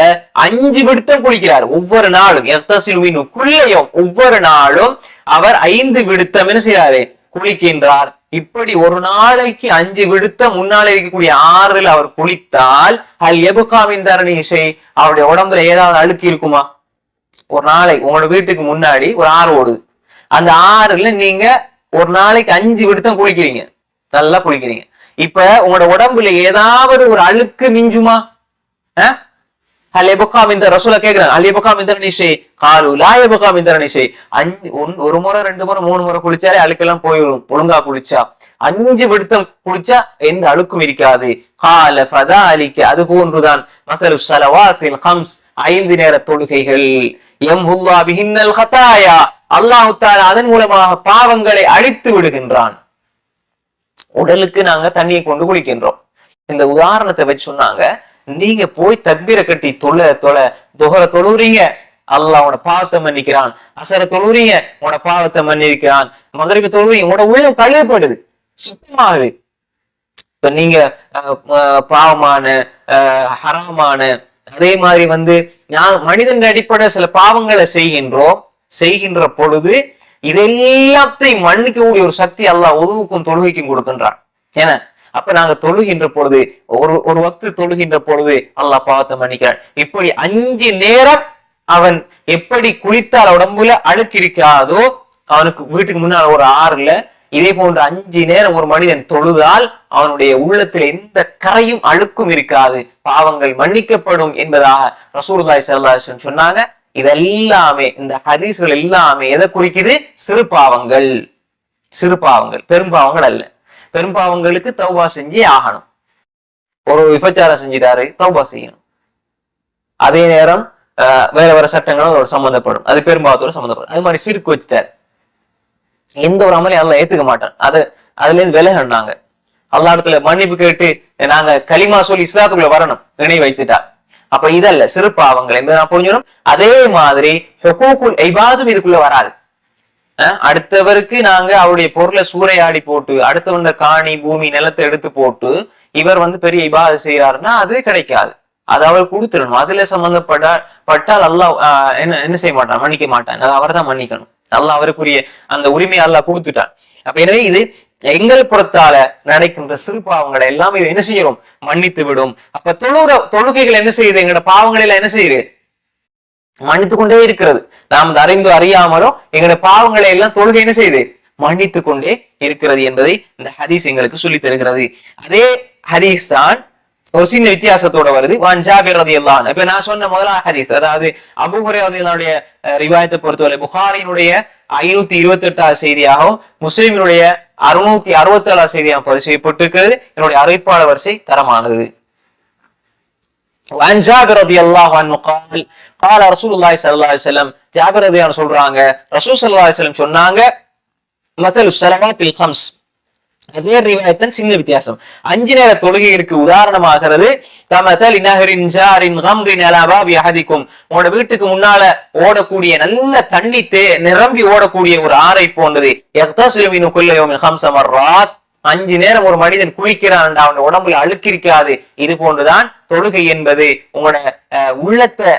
5 விடுத்தம் குளிக்கிறார். ஒவ்வொரு நாளும் யக்தஸிலு மின்ஹு குல்ல யௌம் ஒவ்வொரு நாளும் அவர் 5 விடுத்தம் என்ன செய்யறாரு, குளிக்கின்றார். இப்படி ஒரு நாளைக்கு 5 விடுத்தம் முன்னாலே இருக்கக்கூடிய ஆறுல அவர் குளித்தால் ஹல் யப்கா மின் தரனிஹி ஷை அவருடைய உடம்புல ஏதாவது அழுக்கு இருக்குமா? ஒரு நாளைக்கு உங்களோட வீட்டுக்கு முன்னாடி ஒரு ஆறு ஓடுது. அந்த ஆறுல நீங்க ஒரு நாளைக்கு 5 விடுத்தம் குளிக்கிறீங்க, நல்லா குளிக்கிறீங்க. இப்ப உங்களோட உடம்புல ஏதாவது ஒரு அழுக்கு மிஞ்சுமா? ரசூலா கேக்குறாங்க, ஒரு முறை 2 முறை 3 முறை குளிச்சாலே அழுக்கெல்லாம் போயிடும். ஒழுங்கா குளிச்சா 5 விடுத்தம் குளிச்சா எந்த அழுக்கும் இருக்காது. கால ஃபதாலிக அது போன்றுதான் மஸலு ஸலவாத்தில் 5 நேர தொழுகைகள் யம்ஹுல்லாஹு பிஹின்னல் ஹதாயா அல்லாஹ் தஆலா அதன் மூலமாக பாவங்களை அழித்து விடுகின்றான். உடலுக்கு நாங்க தண்ணியை கொண்டு குளிக்கின்றோம். இந்த உதாரணத்தை வச்சு சொன்னாங்க, நீங்க போய் தக்பீரை கட்டி தொழுற தொழுறீங்க, அல்லாஹ் உன பாவத்தை மன்னிக்கிறான். அசர தொழுறீங்க, உன பாவத்தை மன்னிக்கிறான். மகரிப தொழுறீங்க, உன உள்ளம் கழுவப்படுது, சுத்தமாகுது. இப்ப நீங்க பாவமான ஹராமான அதே மாதிரி வந்து மனிதன் அடிப்படை சில பாவங்களை செய்கின்ற பொழுது இதெல்லாத்தையும் மன்னிக்கக்கூடிய ஒரு சக்தி அல்லாஹ் உதவுக்கும் தொழுகைக்கும் கொடுக்கின்றான். ஏன்னா அப்ப நாங்க தொழுகின்ற பொழுது ஒரு வக்து தொழுகின்ற பொழுது அல்லாஹ் பாவத்தை மன்னிக்கிறான். இப்படி 5 நேரம் அவன் எப்படி குளித்தால் உடம்புல அழுக்கு இருக்காதோ, அவனுக்கு வீட்டுக்கு முன்னால் ஒரு ஆறுல இதே போன்ற 5 நேரம் ஒரு மனிதன் தொழுதால் அவனுடைய உள்ளத்துல எந்த கரையும் அழுக்கும் இருக்காது, பாவங்கள் மன்னிக்கப்படும் என்பதாக ரசூலுல்லாஹி ஸல்லல்லாஹு அலைஹி வஸல்லம் சொன்னாங்க. இதெல்லாமே இந்த ஹதீஸ்கள் எல்லாமே எதை குறிக்குது? சிறு பாவங்கள், பெரும்பாவங்கள் அல்ல. பெரும்பாவங்களுக்கு தௌபா செஞ்சே ஆகணும். ஒரு விபச்சாரம் செஞ்சிட்டாரு, தௌபா செய்யணும். அதே நேரம் வேற சட்டங்களும் சம்பந்தப்படும், அது பெரும்பாவத்தோட சம்பந்தப்படும். அது மாதிரி சிறுக்கு வச்சுட்டாரு, எந்த ஒரு அமலையும் அல்லாஹ் ஏத்துக்க மாட்டான். அதுல இருந்து விலகினாங்க. அல்லாஹ் இடத்துல மன்னிப்பு கேட்டு நாங்க களிமா சொல்லி இஸ்லாத்துக்குள்ள வரணும், இணை வைத்துட்டா. அப்ப இதல்ல சிறு பாவங்கள் என்பதை நான் புரிஞ்சிடும். அதே மாதிரி ஹுகூகுல் இபாதும் இதுக்குள்ள வராது. அடுத்தவருக்கு நாங்க அவருடைய பொருளை சூறையாடி போட்டு, அடுத்தவண்ட காணி பூமி நிலத்தை எடுத்து போட்டு இவர் வந்து பெரிய இபாது செய்யறாருன்னா அது கிடைக்காது. அது அவர் கொடுத்துடணும். அதுல சம்பந்தப்பட்டால் அல்லாஹ் என்ன செய்ய மாட்டான், மன்னிக்க மாட்டான். அது அவர் தான் மன்னிக்கணும். அல்லாஹ் அவருக்குரிய அந்த உரிமையை அல்லாஹ் கொடுத்துட்டான். அப்ப எனவே இது எங்கள் புறத்தால நடக்கின்ற சிறு பாவங்களை எல்லாம் இது என்ன செய்யணும், மன்னித்து விடும். அப்ப தொழுகைகள் என்ன செய்யுது, எங்களோட பாவங்கள் எல்லாம் என்ன செய்யுது, மன்னித்து கொண்டே இருக்கிறது. நாம் அறிந்து அறியாமலும் எங்களோட பாவங்களை எல்லாம் தொழுகை என்ன செய்யுது, மன்னித்து கொண்டே இருக்கிறது என்பதை இந்த ஹதீஸ் எங்களுக்கு சொல்லி தருகிறது. அதே ஹதீஸ் தான் ஒரு சின்ன வித்தியாசத்தோட வருது. வான் ஜாபிர் ரலியல்லாஹு அன்ஹு. இப்ப நான் சொன்ன முதலாவது ஹதீஸ், அதாவது அபூ ஹுரைரா ரலியல்லாஹுடைய ரிவாயத்தை பொறுத்தவரை புகாரியினுடைய 528வது செய்தியாகவும் முஸ்லிமினுடைய 667வது செய்தியாக பதிவு செய்யப்பட்டிருக்கிறது. என்னுடைய அறிவிப்பாளர் வரிசை தரமானது. وعن جابر رضي الله عنه قال قال رسول الله صلى الله عليه وسلم. ஜாபிர் ரலியல்லாஹு அன்ஹு சொல்றாங்க, ரசூல் ஸல்லல்லாஹு அலைஹி வஸல்லம் சொன்னாங்க, மஸலு ஸலவாத்தில் ஹம்ஸ். அதே ரிவாயத்தின் சின்ன வித்தியாசம். 5 நேர தொழுகைக்கு உதாரணமாகிறது. தமதலி நஹரின் ஜாரின் கம்ரின் அலா பாபி அஹதிக்கும். உங்களோட வீட்டுக்கு முன்னால ஓடக்கூடிய நல்ல தண்ணி நிரம்பி ஓடக்கூடிய ஒரு ஆறை போன்றது. யக்தஸிலு மின் குல்லி யௌமின் 5 மர்ராத். 5 நேரம் ஒரு மனிதன் குளிக்கிறான், அவன் உடம்புல அழுக்கிருக்காது. இது போன்றுதான் தொழுகை என்பது. உங்களோட உள்ளத்தை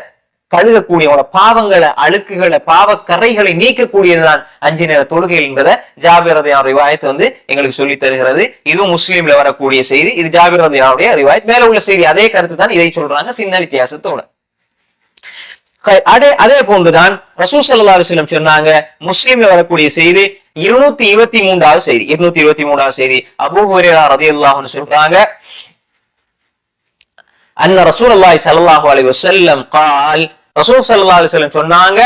கழுகக்கூடிய, உங்களோட பாவங்களை, அழுக்குகளை, பாவக்கரைகளை நீக்கக்கூடியதுதான் 5 நேர தொழுகை என்பதை ஜாபிர் ரலியல்லாஹு ரிவாயத் எங்களுக்கு சொல்லி தருகிறது. இதுவும் முஸ்லீம்ல வரக்கூடிய செய்தி. இது ஜாபிர் ரலியல்லாஹுடைய ரிவாயத். மேல உள்ள செய்தி அதே கருத்து தான், இதை சொல்றாங்க சின்ன வித்தியாசத்தோட. அதே போன்றுதான் ரசூல் ஸல்லல்லாஹு அலைஹி வஸல்லம் சொன்னாங்க. முஸ்லீம்ல வரக்கூடிய செய்தி 223வது செய்தி. 223வது செய்தி அபூ ஹுரைரா ரலியல்லாஹு அன்ஹு சொல்றாங்க, அன்ன ரசூலுல்லாஹி ஸல்லல்லாஹு அலைஹி வஸல்லம் قال. ரசூல் ஸல்லல்லாஹு அலைஹி வஸல்லம் சொன்னாங்க,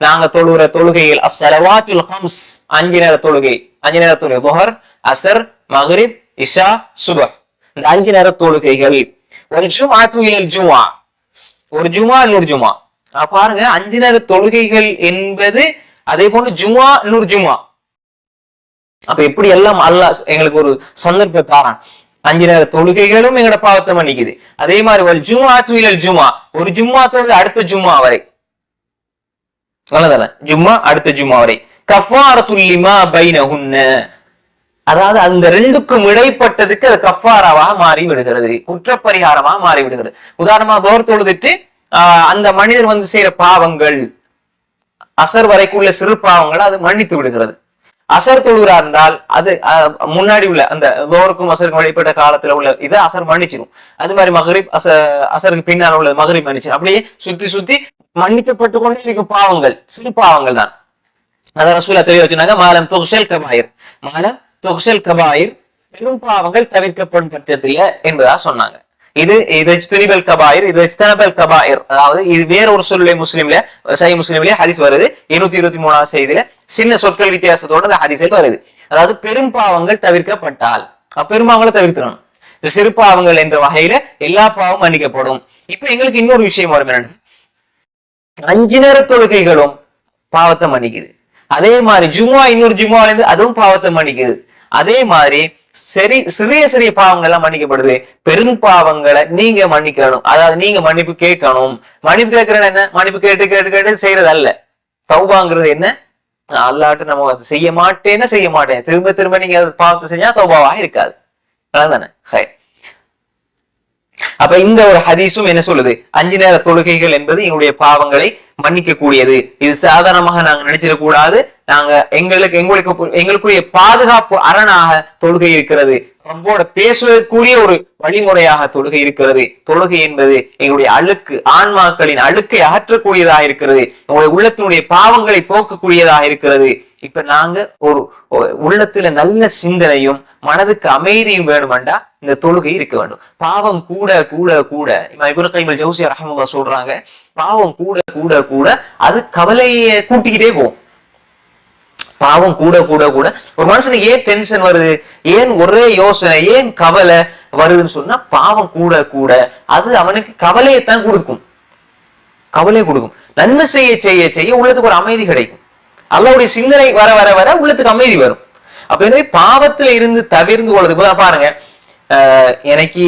நாங்க தொழுகிற தொழுகையில் அஸ்ஸலவாத்துல் ஹம்ஸ், 5 நேர தொழுகை. 5 நேர தொழுகை ظஹர், அஸ்ர், மக்ரிப், இஷா, சுபஹ். இந்த 5 நேர தொழுகைகள். ஒரு ஜும்ஆத்து இலல் ஜும்ஆ, ஒரு ஜும்ஆ இன்னொரு ஜும்ஆ. பாருங்க, 5 நேர தொழுகைகள் என்பது அதே போன்று ஜும்ஆ இன்னொரு ஜும்ஆ. அப்ப எப்படி எல்லாம் அல்லாஹ் எங்களுக்கு ஒரு சந்தர்ப்பத்தாரான். 5 நேர தொழுகைகளும் எங்களோட பாவத்தை மன்னிக்குது. அதே மாதிரி ஒரு ஜும்ஆத்து இலல் ஜும்ஆ, ஒரு ஜும்ஆ தொழுது அடுத்த ஜும்ஆ வரை. நல்லதானே? ஜும்ஆ அடுத்த ஜும்ஆ வரை. கஃபாரத்துல் லிமா பைனஹுன்ன, அதாவது அந்த ரெண்டுக்கும் இடைப்பட்டதுக்கு அது கஃபாராவாக மாறி விடுகிறது, குற்றப்பரிகாரமாக மாறி விடுகிறது. உதாரணமா தோர் தொழுதுட்டு அந்த மனிதர் செய்யற பாவங்கள், அசர் வரைக்குள்ள சிறு பாவங்களை அது மன்னித்து விடுகிறது. அசர் தொழுகிறார் என்றால் அது முன்னாடி உள்ள அந்த லோருக்கும் அசருக்கும் இடைப்பட்ட காலத்துல உள்ள இதை அசர் மன்னிச்சிடும். அது மாதிரி மகரிப் அசருக்கு பின்னால் உள்ள மகரிப் மன்னிச்சிடும். அப்படியே சுத்தி சுத்தி மன்னிக்கப்பட்டு கொண்டே இருக்கும் பாவங்கள், சிறு பாவங்கள் தான். அதான் ரசூலா தெரிய வச்சுனாங்க, மாலம் துக்ஷல் கபாயிர், மாலம் துக்ஷல் கபாயிர், பெரும் பாவங்கள் தவிர்க்கப்படும் பட்சத்துல என்பதா சொன்னாங்க. இது இஜ்தனிபல் கபாயிர், இது இஜ்தனபல் கபாயிர். அதாவது இது வேற ஒரு சொல்லே முஸ்லிம்ல, சஹீஹ் முஸ்லிம்ல ஹதீஸ் வருது. 223வது செய்தியில சின்ன சொற்கள் வித்தியாசத்தோட அந்த ஹதீஸில் வருது. அதாவது பெரும் பாவங்கள் தவிர்க்கப்பட்டால், பெரும்பாவங்களை தவிர்க்கணும். சிறு பாவங்கள் என்ற வகையில எல்லா பாவமும் மன்னிக்கப்படும். இப்ப எங்களுக்கு இன்னொரு விஷயம் வரும், என்னன்னு 5 நேர தொழுகைகளும் பாவத்தை மன்னிக்குது. அதே மாதிரி ஜும்ஆ இன்னொரு ஜும்ஆல இருந்து அதுவும் பாவத்தை மன்னிக்குது. அதே மாதிரி சிறிய சிறிய பாவங்கள் எல்லாம் மன்னிக்கப்படுது. பெரும் பாவங்களை நீங்க மன்னிக்கணும், அதாவது நீங்க மன்னிப்பு கேட்கணும். மன்னிப்பு கேட்கறது என்ன? மன்னிப்பு கேட்டு கேட்டு கேட்டு செய்யறது அல்ல. தௌபாங்கிறது என்ன? அல்லாட்டு நம்ம செய்ய மாட்டேன் திரும்ப திரும்ப நீங்க பாவத்தை செஞ்சா தௌபாவா இருக்காது. அதானே? அப்ப இந்த ஒரு ஹதீஸும் என்ன சொல்லுது? 5 நேர தொழுகைகள் என்பது எங்களுடைய பாவங்களை மன்னிக்க கூடியது. இது சாதாரணமாக நாங்க நினைச்சிடக்கூடாது. நாங்க எங்களுக்குரிய பாதுகாப்பு அரணாக தொழுகை இருக்கிறது. ரப்போட பேசுவதற்குரிய ஒரு வழிமுறையாக தொழுகை இருக்கிறது. தொழுகை என்பது எங்களுடைய அழுக்கு, ஆன்மாக்களின் அழுக்கை அகற்றக்கூடியதாக இருக்கிறது. எங்களுடைய உள்ளத்தினுடைய பாவங்களை போக்கக்கூடியதாக இருக்கிறது. இப்ப நாங்க ஒரு உள்ளத்துல நல்ல சிந்தனையும் மனதுக்கு அமைதியும் வேணுமெண்டா இந்த தொழுகை இருக்க வேண்டும். பாவம் கூட கூட கூட இப்னு கைம் அல் ஜௌஸிய்யா ரஹ்மத்துல்லாஹ் சொல்றாங்க, பாவம் கூட கூட கூட அது கவலையை கூட்டிக்கிட்டே போகும். பாவம் கூட கூட கூட ஒரு மனுஷனுக்கு ஏன் டென்ஷன் வருது, ஏன் ஒரே யோசனை, ஏன் கவலை வருதுன்னு சொன்னா பாவம் கூட கூட அது அவனுக்கு கவலையைத்தான் கொடுக்கும். கவலையை கொடுக்கும். நன்மை செய்ய செய்ய செய்ய உள்ளத்துக்கு ஒரு அமைதி கிடைக்கும். அல்லாஹ்வுடைய சிந்தனை வர வர வர உள்ளத்துக்கு அமைதி வரும். அப்ப எனவே பாவத்துல இருந்து தவிர்ந்து கொள்றதுக்கு பாருங்க, எனக்கு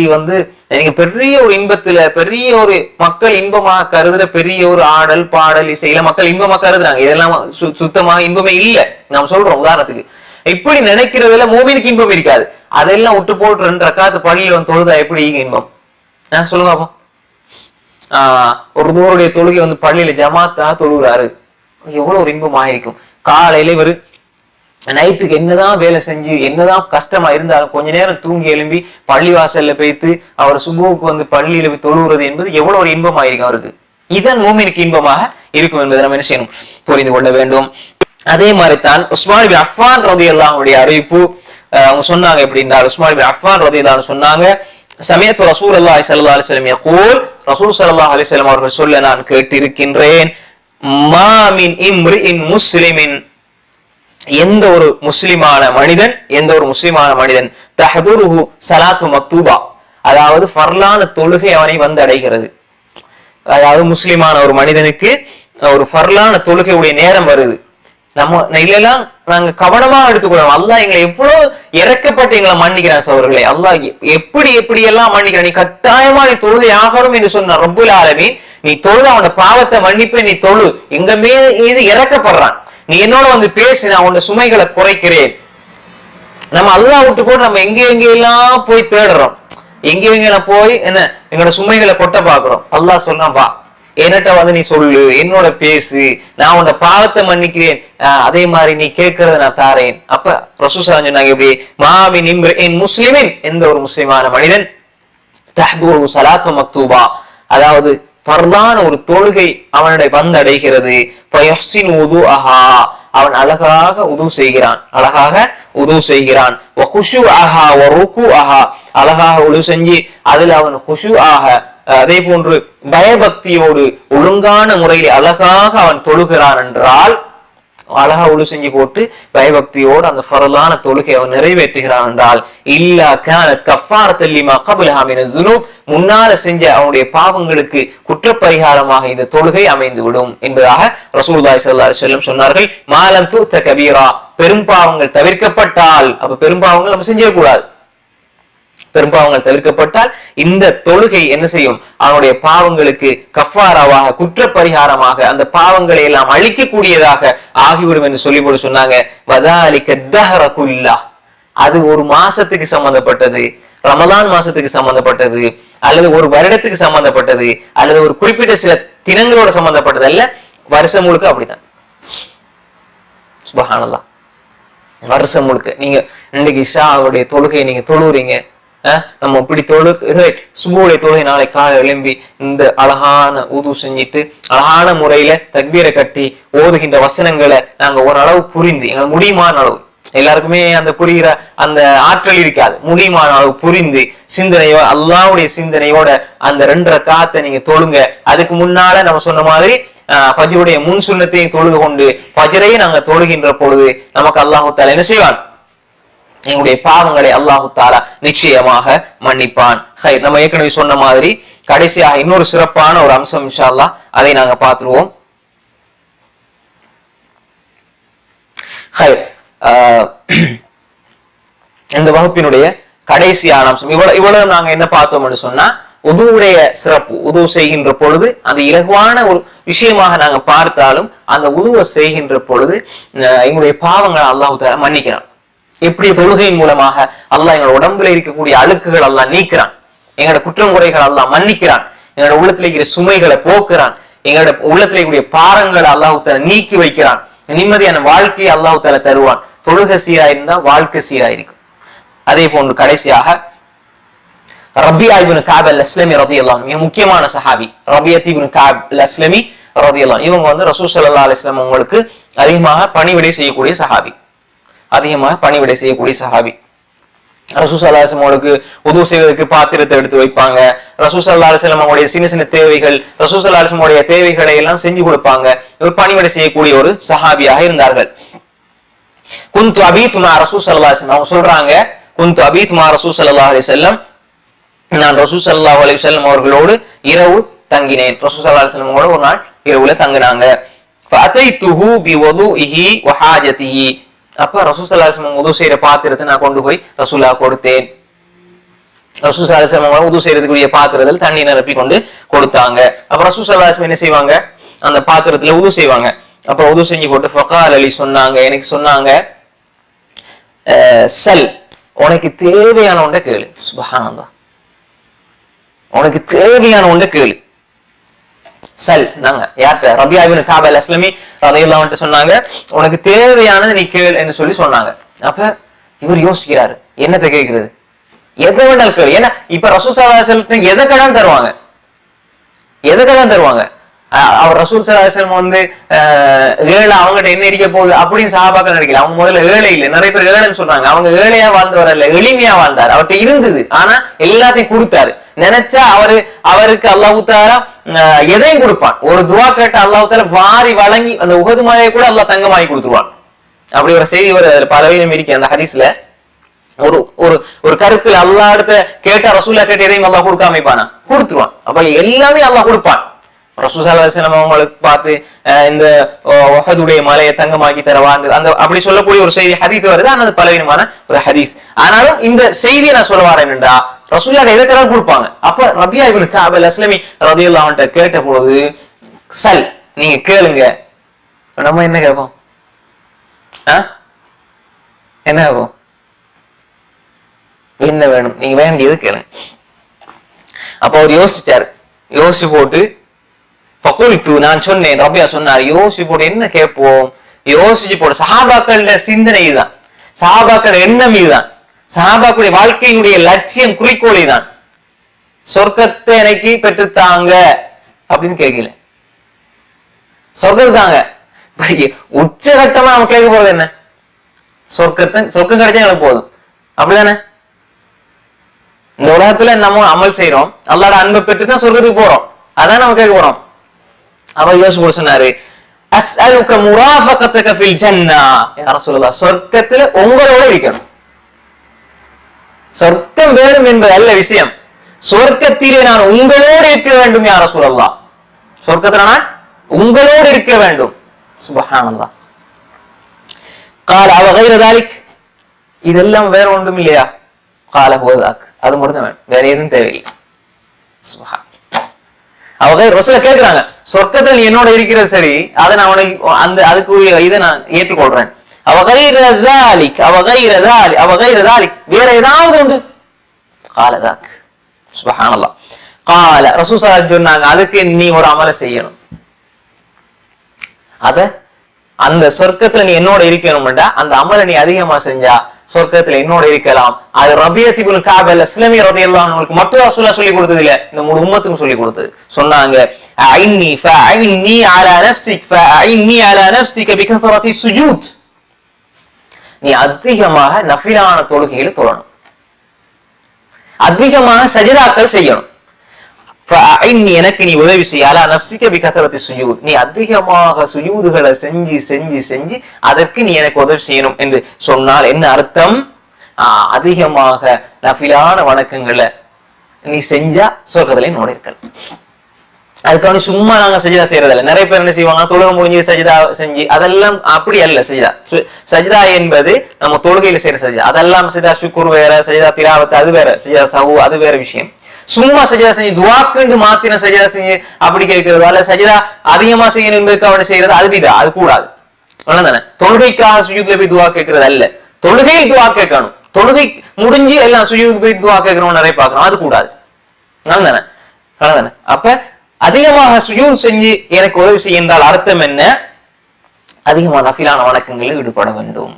பெரிய ஒரு இன்பத்துல, பெரிய ஒரு மக்கள் இன்பமாக கருதுற பெரிய ஒரு ஆடல் பாடல் இசையில மக்கள் இன்பமா கருதுறாங்க. இதெல்லாம் சுத்தமாக இன்பமே இல்லை. நாம் சொல்றோம் உதாரணத்துக்கு, இப்படி நினைக்கிறதுல மூமினுக்கு இன்பம் இருக்காது. அதெல்லாம் விட்டு போட்டு 2 ரக்காத்து பள்ளியில தொழுதா எப்படி இன்பம்? சொல்லுங்க அப்போ. ஒரு தூருடைய தொழுகை பள்ளியில ஜமாத்தா தொழுகிறாரு, எவ்வளவு ஒரு இன்பமாக இருக்கும். காலையில இவரு நைட்டுக்கு என்னதான் வேலை செஞ்சு என்னதான் கஷ்டமா இருந்தாலும் கொஞ்ச நேரம் தூங்கி எழும்பி பள்ளிவாசல்ல போய்த்து அவர் சுபுவுக்கு பள்ளியில போய் தொழுகிறது என்பது எவ்வளவு ஒரு இன்பமாயிருக்கும் அவருக்கு. இதன் மூமினுக்கு இன்பமாக இருக்கும் என்பதை நம்ம என்ன செய்யணும், புரிந்து கொள்ள வேண்டும். அதே மாதிரி தான் உஸ்மான் பின் அஃபான் ரலியல்லாஹு அன்ஹுடைய அறிவிப்பு அவங்க சொன்னாங்க. எப்படின்னா உஸ்மான் பின் அஃபான் ரலியல்லாஹு அன்ஹு சொன்னாங்க, சமயத்து ரசூலுல்லாஹி ஸல்லல்லாஹு அலைஹி வஸல்லம் யகூல், ரசூல் ஸல்லல்லாஹு அலைஹி வஸல்லம் அவர்கள் சொல்ல நான் கேட்டிருக்கின்றேன், மா மின் இம்ரிஇன் முஸ்லிமின், எந்த ஒரு முஸ்லிமான மனிதன் தஹதுருஹு ஸலாத்து மக்தூபா, அதாவது ஃபர்லான தொழுகை அவனை வந்து அடைகிறது. அதாவது முஸ்லிமான ஒரு மனிதனுக்கு ஒரு ஃபர்லான தொழுகையுடைய நேரம் வருது. நம்ம இல்லெல்லாம் நாங்க கவனமா எடுத்துக்கொள்ளணும். அல்லாஹ் எங்களை எவ்வளவு இறக்கப்பட்டு எங்களை மன்னிக்கிறான் சகோதரர்களே. அல்லாஹ் எப்படி எல்லாம் மன்னிக்கிறான். நீ கட்டாயமா நீ தொழுகை ஆகணும் என்று சொன்ன ரப்புல் ஆலமீன், நீ தொழு, அவனோட பாவத்தை மன்னிப்பு, நீ தொழு, எங்க மீது இறக்கப்படுறான். நீ என்னோட வந்து பேசி, நான் உன்னோட சுமைகளை குறைக்கிறேன். நம்ம அல்லாஹ் விட்டு போட்டு நம்ம எங்கெல்லாம் போய் தேடுறோம், எங்கெல்லாம் போய் என்ன எங்களோட சுமைகளை கொட்ட பாக்குறோம். அல்லாஹ் சொல்றான், வா என்னட்ட வந்து நீ சொல்லு, என்னோட பேசு, நான் உன்னோட பாவத்தை மன்னிக்கிறேன், அதே மாதிரி நீ கேட்கறத நான் தாரேன். அப்ப ரசூல் சொன்னாங்க, எப்படி மாமின் இம்ரிஇன் முஸ்லிமின், எந்த ஒரு முஸ்லிமான மனிதன் தஹ்துரு ஸலாத்து மக்தூபா, அதாவது ஃபர்லான ஒரு தொழுகை அவனுடைய வந்தடைகிறது, ஃபயஹ்சினு வுதுஅஹா, அவன் அழகாக உது செய்கிறான், வகுஷுஅஹா வருகுஅஹா, அழகாக உது செஞ்சு அதில் அவன் குஷுஆக, அதே போன்று பயபக்தியோடு ஒழுங்கான முறையில் அழகாக அவன் தொழுகிறான் என்றால், அழகா உழு செஞ்சு போட்டு பயபக்தியோடு அந்த ஃபர்லான தொழுகை அவன் நிறைவேற்றுகிறான் என்றால், இல்லா கானத் கஃபாரத்தல் லிமா கப்லஹா மினல் ஸுனூப், முன்னால செஞ்ச அவனுடைய பாவங்களுக்கு குற்றப்பரிகாரமாக இந்த தொழுகை அமைந்து விடும் என்பதாக ரசூலுல்லாஹி ஸல்லல்லாஹு அலைஹி வஸல்லம் சொன்னார்கள். மாலம் துர்த கபீரா, பெரும் பாவங்கள் தவிர்க்கப்பட்டால், அப்ப பெரும் பாவங்கள் நம்ம செஞ்சிடக்கூடாது. பெரும்பாவங்கள் தவிர்க்கப்பட்டால் இந்த தொழுகை என்ன செய்யும், அவனுடைய பாவங்களுக்கு கஃபாராவாக, குற்றப்பரிகாரமாக, அந்த பாவங்களை எல்லாம் அழிக்கக்கூடியதாக ஆகிவிடும் என்று சொல்லி போட்டு சொன்னாங்க. வதாலிக தஹர குல்லா, அது ஒரு மாசத்துக்கு சம்பந்தப்பட்டது, ரமலான் மாசத்துக்கு சம்பந்தப்பட்டது, அல்லது ஒரு வருடத்துக்கு சம்பந்தப்பட்டது, அல்லது ஒரு குறிப்பிட்ட சில தினங்களோட சம்பந்தப்பட்டது அல்ல, வருஷம் முழுக்க அப்படித்தான். சுப்ஹானல்லாஹ், வருஷம் முழுக்க நீங்க இன்னைக்கு இஷாவுடைய தொழுகை நீங்க தொழுறீங்க, நம்ம இப்படி சுபுடைய தொழுகை நாளை காலை எழும்பி இந்த அழகான உது செஞ்சிட்டு அழகான முறையில தக்பீரை கட்டி ஓதுகின்ற வசனங்களை நாங்க ஓரளவு புரிந்து, எங்களுக்கு முடியுமான அளவு, எல்லாருக்குமே அந்த புரிகிற அந்த ஆற்றல் இருக்காது, முடியுமான அளவு புரிந்து சிந்தனையோ அல்லாஹ்வுடைய சிந்தனையோட அந்த 2 ரக்காத்தை நீங்க தொழுங்க. அதுக்கு முன்னால நம்ம சொன்ன மாதிரி ஃபஜ்ருடைய முன் சுன்னத்தையும் தொழுது கொண்டு ஃபஜ்ரையும் நாங்க தொழுகின்ற பொழுது நமக்கு அல்லாஹ் தஆலா என்ன செய்வான், எங்களுடைய பாவங்களை அல்லாஹு தஆலா நிச்சயமாக மன்னிப்பான். நம்ம ஏற்கனவே சொன்ன மாதிரி கடைசியாக இன்னொரு சிறப்பான ஒரு அம்சம் இன்ஷா அல்லாஹ், அதை நாங்க பார்த்துருவோம். இந்த வகுப்பினுடைய கடைசியான அம்சம் இவ்வளவு நாங்க என்ன பார்த்தோம்னு சொன்னா, உதுவுடைய சிறப்பு. உது செய்கின்ற பொழுது அந்த இலகுவான ஒரு விஷயமாக நாங்க பார்த்தாலும், அந்த உதுவை செய்கின்ற பொழுது எங்களுடைய பாவங்களை அல்லாஹு தஆலா மன்னிக்கிறான். எப்படி தொழுகையின் மூலமாக அல்லாஹ் எங்களோட உடம்புல இருக்கக்கூடிய அழுக்குகள் அல்லாஹ் நீக்கிறான், எங்களோட குற்றம் குறைகள் அல்லாஹ் மன்னிக்கிறான், எங்களோட உள்ளத்துல இருக்கிற சுமைகளை போக்குறான், எங்களோட உள்ளத்துல இருக்கக்கூடிய பாரங்களை அல்லாஹ் தஆலா நீக்கி வைக்கிறான், நிம்மதியான வாழ்க்கையை அல்லாஹ் தஆலா தருவான். தொழுகை சீராயிருந்தா வாழ்க்கை சீராயிருக்கும். அதே போன்று கடைசியாக ரபியா இப்னு கஅப் அல்-அஸ்லமி ரலியல்லாஹு அன்ஹு, முக்கியமான சஹாபி ரபியா இப்னு கஅப் அல்-அஸ்லமி ரலியல்லாஹு அன்ஹு, இவங்க வந்து ரசூல் ஸல்லல்லாஹு அலைஹி வஸல்லம் உங்களுக்கு அதிகமாக பணிவிடை செய்யக்கூடிய சஹாபி, அதிகமாக பணிவிடை செய்யக்கூடிய சஹாபி. ரசூல் ஸல்லல்லாஹு அலைஹி வஸல்லம் அவங்களுக்கு உது செய்வதற்கு பாத்திரத்தை எடுத்து வைப்பாங்க. ரசூல் ஸல்லல்லாஹு அலைஹி வஸல்லம் அவருடைய சின்ன சின்ன தேவைகள், ரசூல் ஸல்லல்லாஹு அலைஹி வஸல்லம் அவருடைய தேவைகளை எல்லாம் செஞ்சு கொடுப்பாங்க. இவர் பணிவிடை செய்யக்கூடிய ஒரு சஹாபியாக இருந்தார்கள். குன்து அபீது மா ரசூல் ஸல்லல்லாஹு அலைஹி வஸல்லம், அவங்க சொல்றாங்க, குன்து அபீது மா ரசூல் ஸல்லல்லாஹு அலைஹி வஸல்லம், நான் ரசூல் ஸல்லல்லாஹு அலைஹி வஸல்லம் அவர்களோடு இரவு தங்கினேன். ரசூல் ஸல்லல்லாஹு அலைஹி வஸல்லம் ஒரு நாள் இரவுல தங்கினாங்க. ஃபஅதைதுஹு பிவுதுஇஹி வஹாஜதிஹி, அப்ப ரசூல் ஸல்லல்லாஹு அலைஹி வஸல்லம் உது செய்யற பாத்திரத்தை நான் கொண்டு போய் ரசூலுல்லாஹ் கொடுத்தேன். ரசூல் ஸல்லல்லாஹு அலைஹி வஸல்லம் உது செய்யறதுக்குரிய பாத்திரத்தில் தண்ணி நிரப்பி கொண்டு கொடுத்தாங்க. அப்ப ரசூல் ஸல்லல்லாஹு அலைஹி வஸல்லம் என்ன செய்வாங்க, அந்த பாத்திரத்துல உது செய்வாங்க. அப்ப உது செஞ்சு போட்டு ஃபகால் அலி சொன்னாங்க, எனக்கு சொன்னாங்க, சல், உனக்கு தேவையான ஒன்றை கேளு. சுப்ஹானல்லாஹ், உனக்கு தேவையான ஒன்றை கேளு. சல், நாங்க யார்கிட்ட, ரபியா இப்னு கஅப் அல்-அஸ்லமி ரலியல்லாஹு அன்ஹு சொன்னாங்க, உனக்கு தேவையானது நீ கேள் என்று சொல்லி சொன்னாங்க. அப்ப இவர் யோசிக்கிறாரு, என்னத்தை கேட்கிறது, எதை வேண்டாலும் கேளு. ஏன்னா இப்ப ரசூல் ஸல்லல்லாஹு அலைஹி வஸல்லம் எதை கடன் தருவாங்க, எதை கடன் தருவாங்க, அவர் ரசூல் ஸல்லல்லாஹு அலைஹி வஸல்லம் வந்து ஏழை அவங்ககிட்ட என்ன இருக்க போகுது அப்படின்னு சஹாபாக்கள் நினைக்கல. அவங்க முதல்ல ஏழை இல்லை, நிறைய பேர் ஏழைன்னு சொல்றாங்க. அவங்க ஏழையா வாழ்ந்தவர் இல்ல, எளிமையா வாழ்ந்தார். அவர்கிட்ட இருந்தது, ஆனா எல்லாத்தையும் கொடுத்தாரு. நினைச்சா அவருக்கு அல்லாஹ் தஆலா எதையும் கொடுப்பான். ஒரு துவா கேட்ட அல்லாஹ் தஆலா வாரி வழங்கி அந்த உஹது மலையை கூட அல்லாஹ் தங்கமாகி கொடுத்துருவான். அப்படி ஒரு செய்தி ஒரு பலவீனம் இருக்கு அந்த ஹதீஸ்ல. ஒரு ஒரு ஒரு கருத்துல அல்லாஹ் இடத்த கேட்டா ரசூலா கேட்ட எதையும் அல்லாஹ் கொடுக்காம இருப்பானா? கொடுத்துருவான். அப்ப எல்லாமே அல்லாஹ் கொடுப்பான். ரசூல் ஸல்லல்லாஹு அலைஹி வஸல்லம் அவங்களுக்கு பார்த்து இந்த உஹதுடைய மலையை தங்கமாக்கி தரவான் அந்த அப்படி சொல்லக்கூடிய ஒரு செய்தி ஹதீஸ் வருது. ஆனா அது பலவீனமான ஒரு ஹதீஸ். ஆனாலும் இந்த செய்தியை நான் சொல்ல வரேன் என்றா ரசூலுல்லாஹ் எதற்காக கொடுப்பாங்க. அப்ப ரபியா இப்னு கஅப் அல்-அஸ்லமி ரலியல்லாஹு அன்ஹு கேட்ட போது, சல் நீங்க கேளுங்க. நம்ம என்ன கேட்போம்? என்ன கேட்போம்? என்ன வேணும்? நீங்க வேண்டியது கேளுங்க. அப்ப அவர் யோசிச்சாரு. யோசிச்சு போட்டு ஃபகுல்து நான் சொன்னேன், ரபியா சொன்னார் யோசிச்சு போட்டு என்ன கேட்போம்? யோசிச்சு போட்டு சஹாபாக்களோட சிந்தனை இதுதான், சஹாபாக்களோட எண்ணம் இதுதான், சஹாபாக்களுடைய வாழ்க்கையினுடைய லட்சியம் குறிக்கோளை தான். சொர்க்கத்தை எனக்கு பெற்றுத்தாங்க அப்படின்னு கேட்கல, சொர்க்கம் தாங்க. உச்சகட்டமா நம்ம கேட்க போறது என்ன? சொர்க்கம் கிடைச்சா எனக்கு போதும், அப்படிதானே? இந்த உலகத்துல நம்ம அமல் செய்யறோம், அல்லாஹ்வோட அன்பை பெற்றுதான் சொர்க்கத்துக்கு போறோம், அதான் நம்ம கேட்க போறோம். அவர் யோசிச்சு போட சொன்னாரு, அஸ்அலுக முராஃபகதக ஃபில் ஜன்னா, யா ரசூலுல்லாஹ் சொர்க்கத்துல உங்களோட இருக்கணும். சொர்க்கம் வேணும் என்பது அல்ல விஷயம், சொர்க்கத்திலே நான் உங்களோடு இருக்க வேண்டும் யா ரசூலுல்லாஹ். சொர்க்கத்துல நான் உங்களோடு இருக்க வேண்டும். சுப்ஹானல்லாஹ். قال அவ غير ذلك, இதெல்லாம் வேற ஒன்றும் இல்லையா? قال هو ذاك, அது மட்டும் தான், வேற எதுவும் தேவையில்லை. சுப்ஹான். அவங்க ரசூல கேக்குறாங்க, சொர்க்கத்துல நீ என்னோட இருக்கிறது சரி, அதை நான் உனக்கு அந்த அதுக்குரிய இதை நான் ஏற்றுக்கொள்றேன். அவ غير ذلك அவ غير ذلك அவ غير ذلك, வேற ஏதாவது உண்டு? قال ذاك. சுப்ஹானல்லாஹ். قال ரசூல் ஸல்லல்லாஹு அலைஹி வஸல்லம் சொன்னாங்க, அதுக்கு நீ ஒரு அமலை செய்யணும். அத அந்த சொர்க்கத்துல நீ என்னோட இருக்கணும்டா, அந்த அமலை நீ அதிகமா செஞ்சா சொர்க்கத்துல என்னோட இருக்கலாம். அது ரபியத் இப்னு கஅப் அல்-அஸ்லமி ரலியல்லாஹு அன்ஹு மட்டும் ரசூலுல்லாஹ் சொல்லி கொடுத்தது இல்ல, இந்த முழு உம்மத்துக்கும் சொல்லி கொடுத்தது. சொன்னாங்க, ஐன்னி ஃபஐன்னி அலா நஃப்ஸிக் ஃபஐன்னி அலா நஃப்ஸிக பிகஸரத்தி சுஜூத், நீ அதிகமாக நஃபிலான தொழுகையில தொழணும், அதிகமாக சஜிதாக்கள் செய்யணும். எனக்கு நீ உதவி செய்ய, அலா நஃப்ஸிக பிகஸரத்தி சுஜூத், நீ அதிகமாக சுஜூதுகளை செஞ்சு செஞ்சு செஞ்சு அதற்கு நீ எனக்கு உதவி செய்யணும் என்று சொன்னால் என்ன அர்த்தம்? அதிகமாக நஃபிலான வணக்கங்களை நீ செஞ்சா சொர்க்கத்துல என்னோட இருக்கலாம். அதுக்காக சும்மா நாங்க சஜிதா செய்யறதில்ல. நிறைய பேர் என்ன செய்வாங்க, தொழுகை முடிஞ்சு சஜிதா செஞ்சு, அதெல்லாம் அப்படி அல்ல. சஜிதா சஜிதா என்பது நம்ம தொழுகையில செய்யற சஜிதா, அதெல்லாம் சஜிதா ஷுக்குர் வேற, சஜிதா திலாவத் அது வேற, சஜிதா சஹு அது வேற விஷயம். சும்மா சஜிதா செஞ்சு துஆக்குன்னு மாத்தின சஜிதா செஞ்சு அப்படி கேட்கிறது, அல்ல சஜிதா அதிகமா செய்யணும் என்பதுக்கு அவனை செய்யறது, அது பிதா, அது கூடாது. தானே? தொழுகைக்காக சுஜூத்ல போய் துஆ கேட்கறது அல்ல, தொழுகையில் துஆ கேட்கணும். தொழுகை முடிஞ்சு எல்லாம் சுஜூதுக்கு போய் துஆ கேட்கறோம் நிறைய பார்க்கணும், அது கூடாது. தானே? அப்ப அதிகமாக சுஜூத் செஞ்சு எனக்கு உதவி செய்ய என்றால் அர்த்தம் என்ன? அதிகமான நஃபிலான வணக்கங்களில் ஈடுபட வேண்டும்.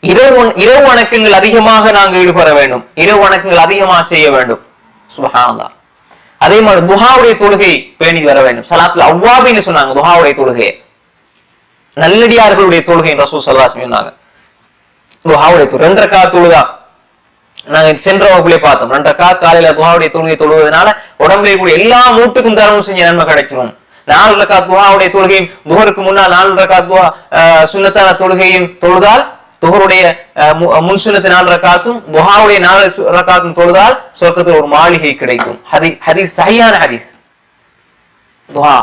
இரவு வணக்கங்கள் அதிகமாக நாங்கள் ஈடுபட வேண்டும், இரவு வணக்கங்கள் அதிகமாக செய்ய வேண்டும். சுப்ஹானல்லாஹ். அதே மாதிரி துஹாவுடைய தொழுகை பேணி வர வேண்டும். ஸலாத்துல் அவ்வாபின்னு சொன்னாங்க துஹாவுடைய தொழுகையை, நல்லடியார்களுடைய தொழுகை ரசூல் ஸல்லல்லாஹு அலைஹி வஸல்லம் சொன்னாங்க. துஹாவுடைய தொழுகை 2 ரக்காத் தொழுதா நாங்க சென்ற வகுப்புல பார்த்தோம். 2 ரக்காத் காலையில துஹாவுடைய தொழுகை தொழுவதனால உடம்புல கூடிய எல்லா மூட்டுக்கும் தர்மம் செஞ்ச நன்மை கிடைச்சிரும். 4 ரக்காத் துஹாவுடைய தொழுகையும் துஹருக்கு முன்னால் 4 ரக்காத் சுன்னத்தான தொழுகையும் தொழுதால், துஹருடைய முன் சுன்னத்து 4 ரக்காத்தும் துஹாவுடைய 4 ரக்காத்தும் தொழுதால் சொர்க்கத்தில் ஒரு மாளிகை கிடைக்கும். ஹதீஸ் சஹீஹான ஹதீஸ். துஹா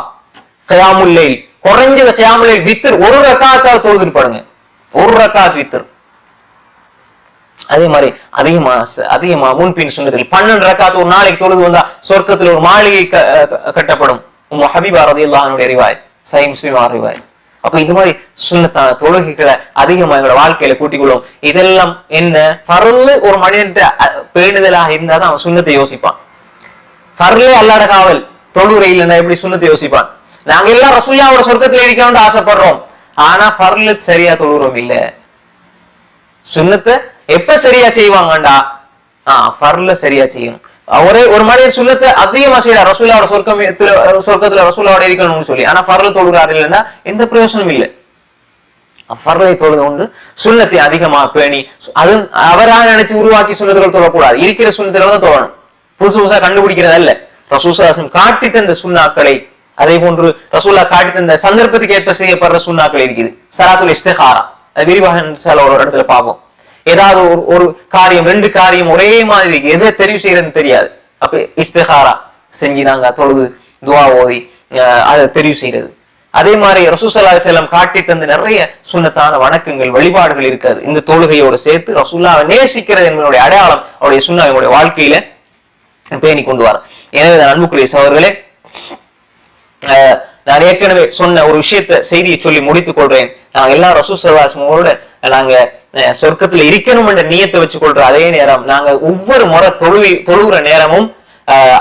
கியாமுல் லைல், குறைஞ்சது கியாமுல் லைல் வித்ர் 1 ரக்காத்தாவது தொழுது பாருங்க, 1 ரக்காத் வித்ர். அதே மாதிரி அதிகமா முன்பின் சுன்னத்தில் 12 ரக்காத் ஒரு நாளைக்கு தொழுது வந்தா சொர்க்கத்தில் ஒரு மாளிகை கட்டப்படும். உம்மு ஹபீபா ரலியல்லாஹு அன்ஹா ரிவாயத், சஹீஹ் முஸ்லிம் ரிவாயத். அப்ப இந்த மாதிரி சுன்னத்தான தொழுகைகளை அதிகமா எங்களோட வாழ்க்கையில கூட்டிக் கொள்ளும். இதெல்லாம் என்ன, ஃபர்லு ஒரு மனிதன் பேணுதலாக இருந்தாதான் அவன் சுன்னத்தை யோசிப்பான். ஃபர்லே அல்லாஹ்வோட காவல், தொழுகை இல்லைன்னா எப்படி சுன்னத்தை யோசிப்பான்? நாங்க எல்லாம் ரசூலுல்லாஹ்வோட சொர்க்கத்துல இருக்கணும்னு ஆசைப்படுறோம், ஆனா ஃபர்லு சரியா தொழுகிறோம் இல்ல. சுன்னத்தை எப்ப சரியா செய்வாங்கடா? ஃபர்ல சரியா செய்யணும். ஒரே ஒரு மனிதர் சுன்னத்தை அதிகமா செய்யறார், ரசூலாவோட சொர்க்கத்துல ரசூலாவோட இருக்கணும்னு சொல்லி, ஆனா ஃபர்ல தொழுகிறார் இல்லைன்னா எந்த பிரயோசனம் இல்லை. ஃபர்லை தொழுது கொண்டு சுன்னத்தை அதிகமா பேணி, அது அவரா நினைச்சு உருவாக்கி சுன்னத்துகள் தொழக்கூடாது, இருக்கிற சுன்னத்துல தான் தொழணும், புதுசு புதுசா கண்டுபிடிக்கிறதா இல்ல. ரசூல் காட்டி தந்த சுன்னாக்களை, அதே போன்று ரசூல்லா காட்டி தந்த சந்தர்ப்பத்துக்கு ஏற்ப செய்யப்படுற சுன்னாக்கள் இருக்குது. சலாத்துல் இஸ்திகாரா விரிவாக ஒரு இடத்துல பார்ப்போம். ஏதாவது ஒரு காரியம், ரெண்டு காரியம் ஒரே மாதிரி இருக்கு, எதை தெரிவு செய்யறதுன்னு தெரியாது, அப்ப இஸ்திகாரா செஞ்சு நாங்க தொழுது துவா ஓதி அதை தெரிவு செய்யறது. அதே மாதிரி ரசூல் ஸல்லல்லாஹு அலைஹி வஸல்லம் காட்டி தந்த நிறைய சுன்னத்தான வணக்கங்கள் வழிபாடுகள் இருக்காது. இந்த தொழுகையோடு சேர்த்து ரசூலுல்லாஹ்வை நேசிக்கிறது என்பதனுடைய அடையாளம் அவருடைய சுன்னாவுடைய வாழ்க்கையில பேணி கொண்டு வர. எனவே அன்புக்குரிய சகோதரர்களே, நான் ஏற்கனவே சொன்ன ஒரு விஷயத்த செய்தியை சொல்லி முடித்துக் கொள்றேன். நாங்க எல்லா ரசூல் ஸல்லல்லாஹு அலைஹி வஸல்லமோட நாங்க சொர்க்கத்துல இருக்கணும் என்ற நியத்தை வச்சு கொள்ற அதே நேரம் நாங்க ஒவ்வொரு முறை தொழுகிற நேரமும்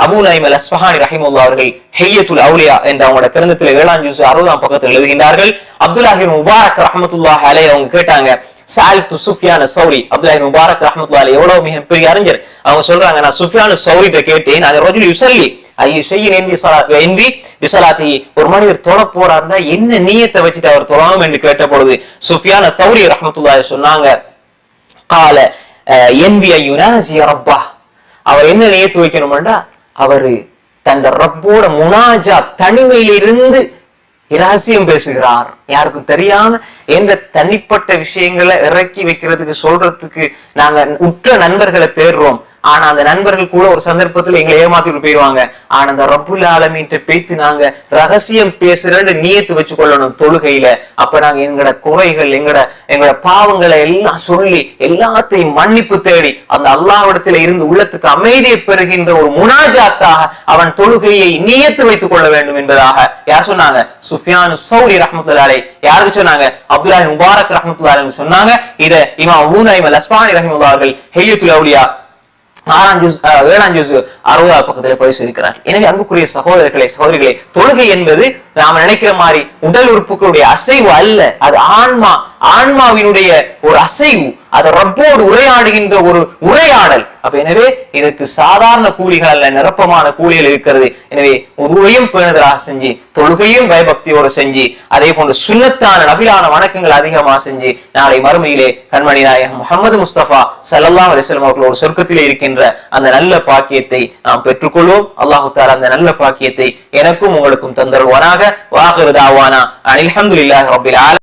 அபூ நுஐம் அல் அஸ்ஃபஹானி ரஹிமஹுல்லாஹ் அவர்கள் ஹிய்யத்துல் அவுலியா என்ற அவங்களோட கிரந்தத்துல 7ஆம் ஜுஸ் 60ஆம் பக்கத்தில் எழுதுகின்றார்கள். அப்துல்லாஹ் இப்னு முபாரக் ரஹ்மத்துல்லாஹி அலைஹி அவங்க கேட்டாங்க, சஅல்து சுஃபியான் ஸௌரி, அப்துல்லாஹ் இப்னு முபாரக் ரஹ்மத்துல்லாஹி அலைஹி எவ்வளவு மிகப்பெரிய அறிஞர், அவங்க சொல்றாங்க, நான் சுஃபியான் ஸௌரிட்ட கேட்டேன், அது ரஜுல் யுஸல்லி ஐய ஷையின் இன்றி பிஸலாத்தி, ஒரு மனிதர் தொழ போறாருன்னா என்ன நியத்தை வச்சுட்டு அவர் தொழணும் என்று கேட்ட பொழுது சுஃபியான் ஸௌரி ரஹ்மத்துல்லாஹி சொன்னாங்க, கால யன்வி யுனாஜி ரப்பா, அவர் என்ன நியத்து வைக்கணும்டா, அவரு தன் ரப்போட முனாஜா தனிமையிலிருந்து இரகசியம் பேசுகிறார், யாருக்கும் தெரியாம எந்த தனிப்பட்ட விஷயங்களை இறக்கி வைக்கிறதுக்கு சொல்றதுக்கு நாங்க உற்ற நண்பர்களை தேடுறோம். ஆனா அந்த நண்பர்கள் கூட ஒரு சந்தர்ப்பத்துல எங்களை ஏமாத்திட்டு போயிடுவாங்க. ஆனா அந்த ரப்புல் ஆலமீன்ட்ட பேசி நாங்க ரகசியம் பேசுறேன்னு நியத்து வச்சு கொள்ளணும் தொழுகையில. அப்ப நாங்க எங்களோட குறைகள் எங்களோட பாவங்களை எல்லாம் சொல்லி எல்லாத்தையும் மன்னிப்பு தேடி அந்த அல்லாஹ்விடத்துல இருந்து உள்ளத்துக்கு அமைதியை பெறுகின்ற ஒரு முனாஜாத்தாக அவன் தொழுகையை நியத்து வைத்துக் கொள்ள வேண்டும் என்பதாக யார் சொன்னாங்க? சுஃபியான் ஸௌரி ரஹ்மத்துல்லாஹி அலைஹி. யாருக்கு சொன்னாங்க? அப்துல்லாஹ் முபாரக் ரஹ்மத்துல்லாஹி அலைஹி சொன்னாங்க. இத இமாம் அபூ நுஐம் அல் அஸ்ஃபஹானி ரஹிமஹுல்லாஹ் அவர்கள் ஹிய்யத்துல் அவுலியா 7ஆம் ஜுஸ் 60ஆம் பக்கத்தில் பரிசீலிக்கிறார். எனவே அன்புக்குரிய சகோதரர்களே சகோதரிகளே, தொழுகை என்பது நாம நினைக்கிற மாதிரி உடல் உறுப்புகளுடைய அசைவு அல்ல, அது ஆன்மாவினுடைய ஒரு அசைவு, அது ரப்போடு உரையாடுகின்ற ஒரு உரையாடல். அப்ப எனவே இதற்கு சாதாரண கூலிகள் அல்ல, நிரப்பமான கூலிகள் இருக்கிறது. எனவே உதுவையும் பேணுதலாக செஞ்சு, தொழுகையும் பயபக்தியோடு செஞ்சு, அதே போன்று சுன்னத்தான நபிலான வணக்கங்கள் அதிகமாக செஞ்சு, நாளை மறுமையிலே கண்மணி நாயகம் முஹம்மது முஸ்தபா ஸல்லல்லாஹு அலைஹி வஸல்லம் அவர்களோடு சொர்க்கத்திலே இருக்கின்ற அந்த நல்ல பாக்கியத்தை நாம் பெற்றுக்கொள்வோம். அல்லாஹு தஆலா அந்த நல்ல பாக்கியத்தை எனக்கும் உங்களுக்கும் தந்தருள்வானாக. வாகிரு தாவானா அல்ஹம்துலில்லாஹி ரப்பில் ஆலமீன்.